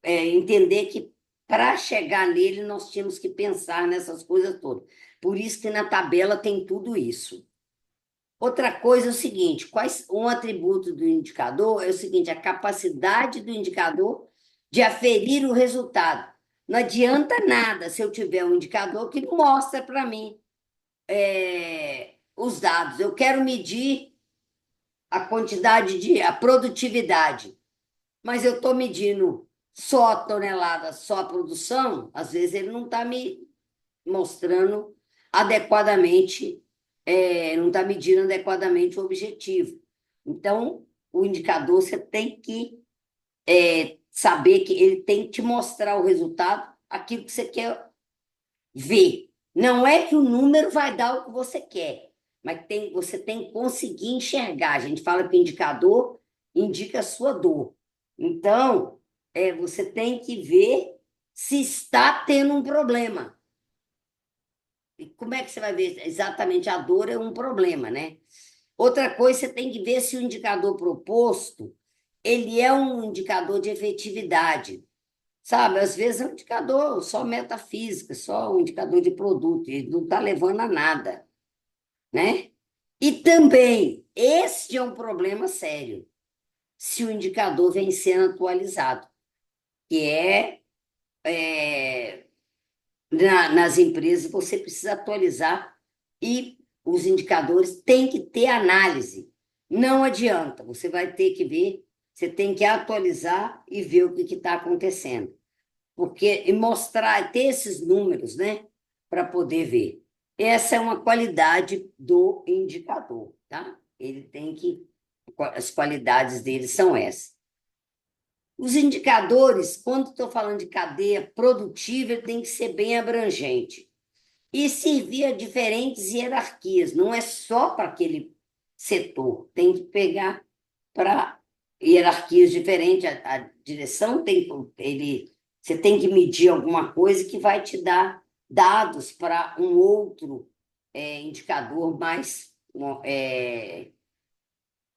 entender que para chegar nele nós tínhamos que pensar nessas coisas todas. Por isso que na tabela tem tudo isso. Outra coisa é o seguinte, um atributo do indicador é o seguinte, a capacidade do indicador de aferir o resultado. Não adianta nada se eu tiver um indicador que não mostra para mim os dados. Eu quero medir a produtividade, mas eu estou medindo só a tonelada, só a produção, às vezes ele não está me mostrando adequadamente, não está medindo adequadamente o objetivo. Então, o indicador você tem que saber que ele tem que te mostrar o resultado, aquilo que você quer ver. Não é que o número vai dar o que você quer, mas você tem que conseguir enxergar. A gente fala que o indicador indica a sua dor. Então, você tem que ver se está tendo um problema. E como é que você vai ver? Exatamente, a dor é um problema, né? Outra coisa, você tem que ver se o indicador proposto, ele é um indicador de efetividade. Sabe, às vezes é um indicador só metafísica, só um indicador de produto, ele não está levando a nada, né? E também, este é um problema sério, se o indicador vem sendo atualizado, que nas empresas você precisa atualizar e os indicadores têm que ter análise. Não adianta, você vai ter que ver, você tem que atualizar e ver o que está acontecendo. E mostrar, ter esses números, né, para poder ver. Essa é uma qualidade do indicador, tá? Ele tem que, as qualidades dele são essas. Os indicadores, quando estou falando de cadeia produtiva, ele tem que ser bem abrangente e servir a diferentes hierarquias, não é só para aquele setor, tem que pegar para hierarquias diferentes, a direção você tem que medir alguma coisa que vai te dar dados para um outro indicador mais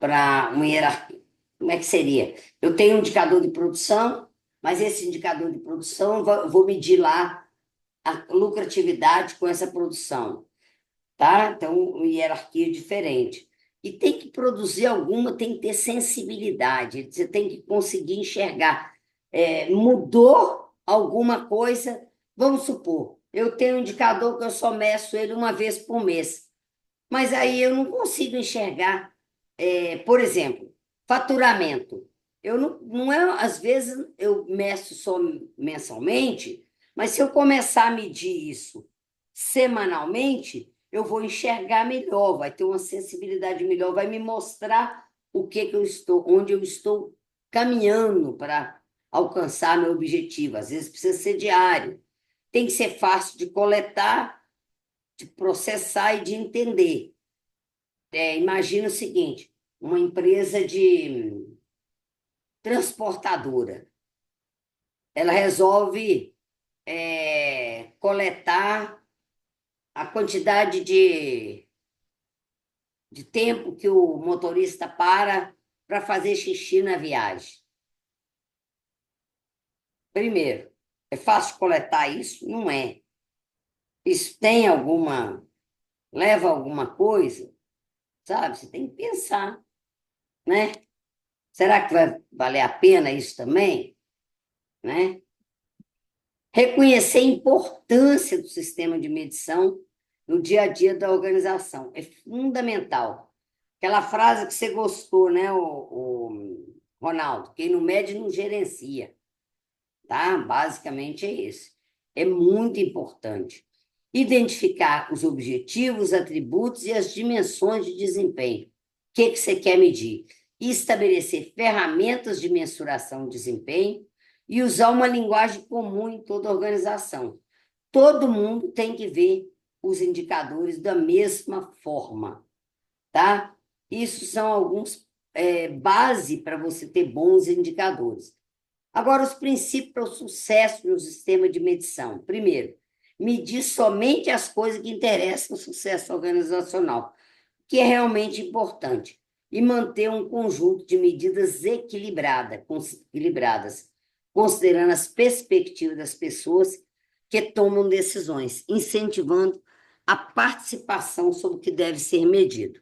para uma hierarquia. Como é que seria? Eu tenho um indicador de produção, mas esse indicador de produção, eu vou medir lá a lucratividade com essa produção, tá? Então, uma hierarquia diferente. E tem que produzir alguma, tem que ter sensibilidade, você tem que conseguir enxergar. Mudou alguma coisa, vamos supor, eu tenho um indicador que eu só meço ele uma vez por mês, mas aí eu não consigo enxergar, por exemplo, faturamento. Eu não é, às vezes eu meço só mensalmente, mas se eu começar a medir isso semanalmente, eu vou enxergar melhor, vai ter uma sensibilidade melhor, vai me mostrar o que eu estou, onde eu estou caminhando para alcançar meu objetivo. Às vezes precisa ser diário, tem que ser fácil de coletar, de processar e de entender. Imagina o seguinte: uma empresa de transportadora, ela resolve coletar a quantidade de tempo que o motorista para fazer xixi na viagem. Primeiro, é fácil coletar isso? Não é. Isso tem leva a alguma coisa, sabe? Você tem que pensar, né? Será que vai valer a pena isso também? Né? Reconhecer a importância do sistema de medição no dia a dia da organização é fundamental. Aquela frase que você gostou, né, o Ronaldo? Quem não mede não gerencia, tá? Basicamente é isso. É muito importante identificar os objetivos, atributos e as dimensões de desempenho. O que você quer medir? E estabelecer ferramentas de mensuração de desempenho e usar uma linguagem comum em toda a organização. Todo mundo tem que ver os indicadores da mesma forma, tá? Isso são alguns base para você ter bons indicadores. Agora, os princípios para o sucesso no sistema de medição. Primeiro, medir somente as coisas que interessam o sucesso organizacional, que é realmente importante, e manter um conjunto de medidas equilibradas, considerando as perspectivas das pessoas que tomam decisões, incentivando a participação sobre o que deve ser medido,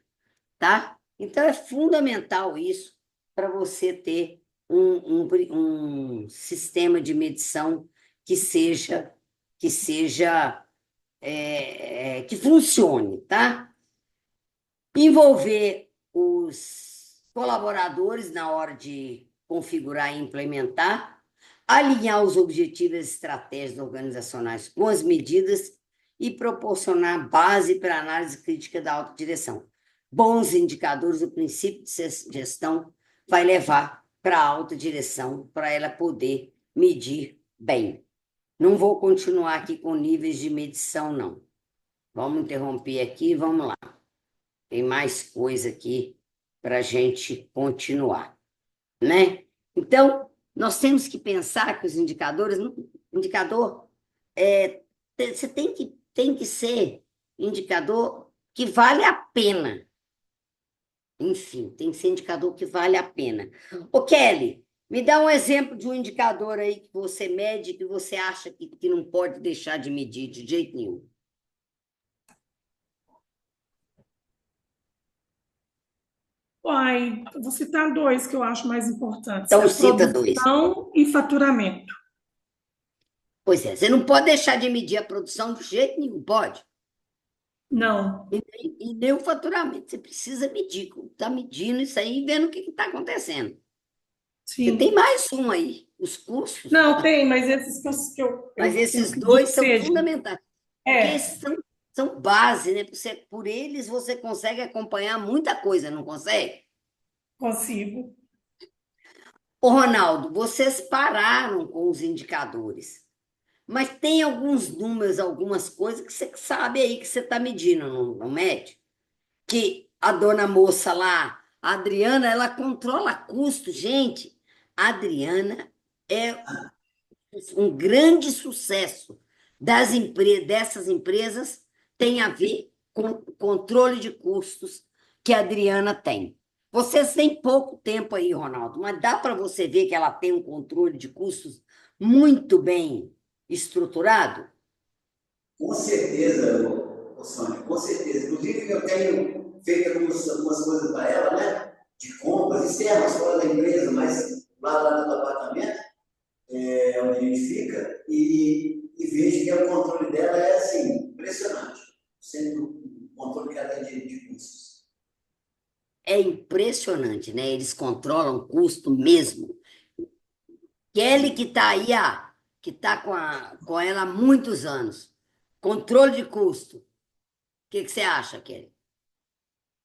tá? Então, é fundamental isso para você ter um sistema de medição que funcione, tá? Envolver os colaboradores na hora de configurar e implementar, alinhar os objetivos e estratégias organizacionais com as medidas e proporcionar base para a análise crítica da autodireção. Bons indicadores do princípio de gestão vai levar para a autodireção, para ela poder medir bem. Não vou continuar aqui com níveis de medição, não. Vamos interromper aqui, vamos lá. Tem mais coisa aqui para a gente continuar, né? Então, nós temos que pensar que os indicadores, indicador, você tem que ser indicador que vale a pena. Enfim, tem que ser indicador que vale a pena. Ô, Kelly, me dá um exemplo de um indicador aí que você mede, que você acha que não pode deixar de medir de jeito nenhum. Uai, eu vou citar dois que eu acho mais importantes: Então, a cita dois. produção e faturamento. Pois é, você não pode deixar de medir a produção de jeito nenhum, pode? Não, E nem o faturamento. Você precisa medir, está medindo isso aí e vendo o que está acontecendo. Você tem sim. mais um aí, os custos. Não, tem, mas esses Mas eu esses acredito dois que são sejam. fundamentais. Porque É, esses são base, né? Por eles você consegue acompanhar muita coisa, não consegue? consigo. Ô, Ronaldo, vocês pararam com os indicadores, mas tem alguns números, algumas coisas que você sabe aí que você está medindo, não mede? Que a dona moça lá, a Adriana, ela controla custo, gente. A Adriana é um grande sucesso dessas empresas, tem a ver com o controle de custos que a Adriana tem. Vocês têm pouco tempo aí, Ronaldo, mas dá para você ver que ela tem um controle de custos muito bem estruturado? Com certeza, Sônia, com certeza. Inclusive, eu tenho feito algumas coisas para ela, né? De compras externas, fora da empresa, mas lá do apartamento, onde a gente fica. sendo um controle que ela tem de custos. É impressionante, né? Eles controlam custo mesmo. Kelly que está aí, que está com ela há muitos anos. Controle de custo. O que você acha, Kelly?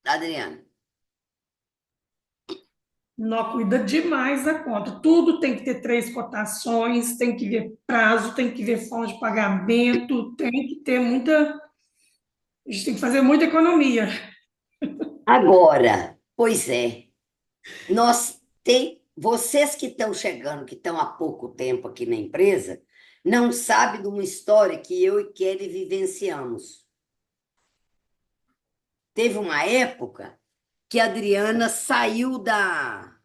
Adriana? Não cuida demais da conta. Tudo tem que ter 3 cotações, tem que ver prazo, tem que ver forma de pagamento, tem que ter muita. A gente tem que fazer muita economia. Agora, pois é, vocês que estão chegando, que estão há pouco tempo aqui na empresa, não sabem de uma história que eu e Kelly vivenciamos. Teve uma época que a Adriana saiu da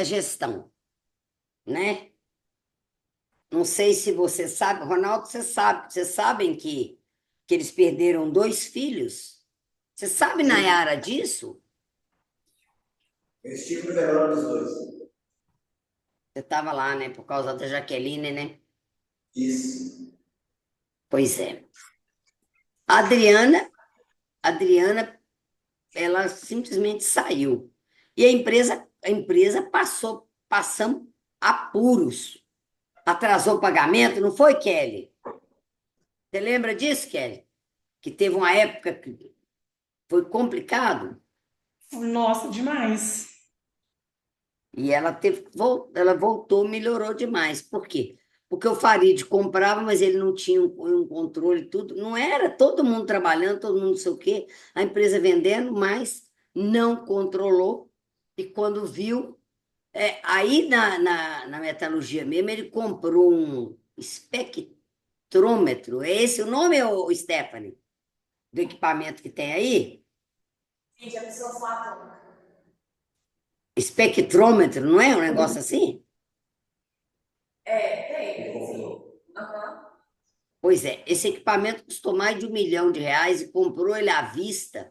gestão, né? Não sei se você sabe, Ronaldo, vocês sabem que eles perderam 2 filhos? Você sabe, Nayara, disso? Eu estive no velório dos dois. Você estava lá, né? Por causa da Jaqueline, né? Isso. Pois é. A Adriana, ela simplesmente saiu. E a empresa passamos apuros. Atrasou o pagamento, não foi, Kelly? Você lembra disso, Kelly? Que teve uma época que foi complicado Nossa, demais. e ela voltou, melhorou demais. Por quê? Porque o Farid comprava, mas ele não tinha um controle, tudo. Não era todo mundo trabalhando, todo mundo não sei o quê, a empresa vendendo, mas não controlou. E quando viu, aí na metalurgia mesmo, ele comprou um espectrômetro. É esse o nome, ô, Stephanie? Do equipamento que tem aí? Gente, a pessoa fala. Espectrômetro, não é um negócio assim? Tem, sim. Aham. Pois é, esse equipamento custou mais de R$ 1 milhão e comprou ele à vista.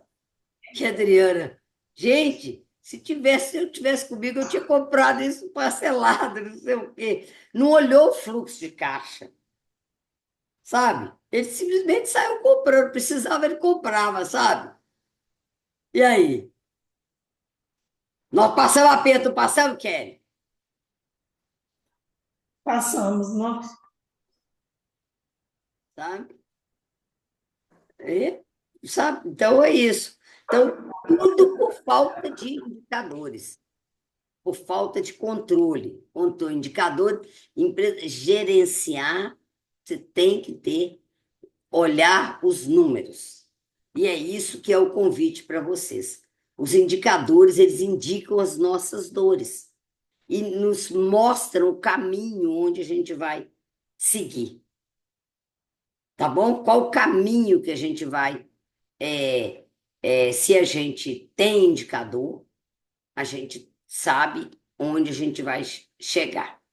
Que Adriana, gente, se eu tivesse comigo, eu tinha comprado isso parcelado, não sei o quê. Não olhou o fluxo de caixa, sabe? Ele simplesmente saiu comprando, precisava, ele comprava, sabe? E aí? Nós passamos aperto, passamos, Kelly? Passamos, nossa. Sabe? E, sabe? Então é isso. Então, tudo por falta de indicadores, por falta de controle. Indicador, empresa, gerenciar, você tem que olhar os números. E é isso que é o convite para vocês. Os indicadores, eles indicam as nossas dores e nos mostram o caminho onde a gente vai seguir. Tá bom? Qual o caminho que a gente vai se a gente tem indicador, a gente sabe onde a gente vai chegar,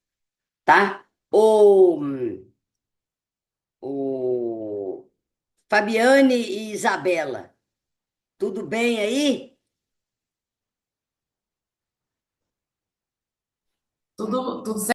tá? O Fabiane e Isabela, tudo bem aí? Tudo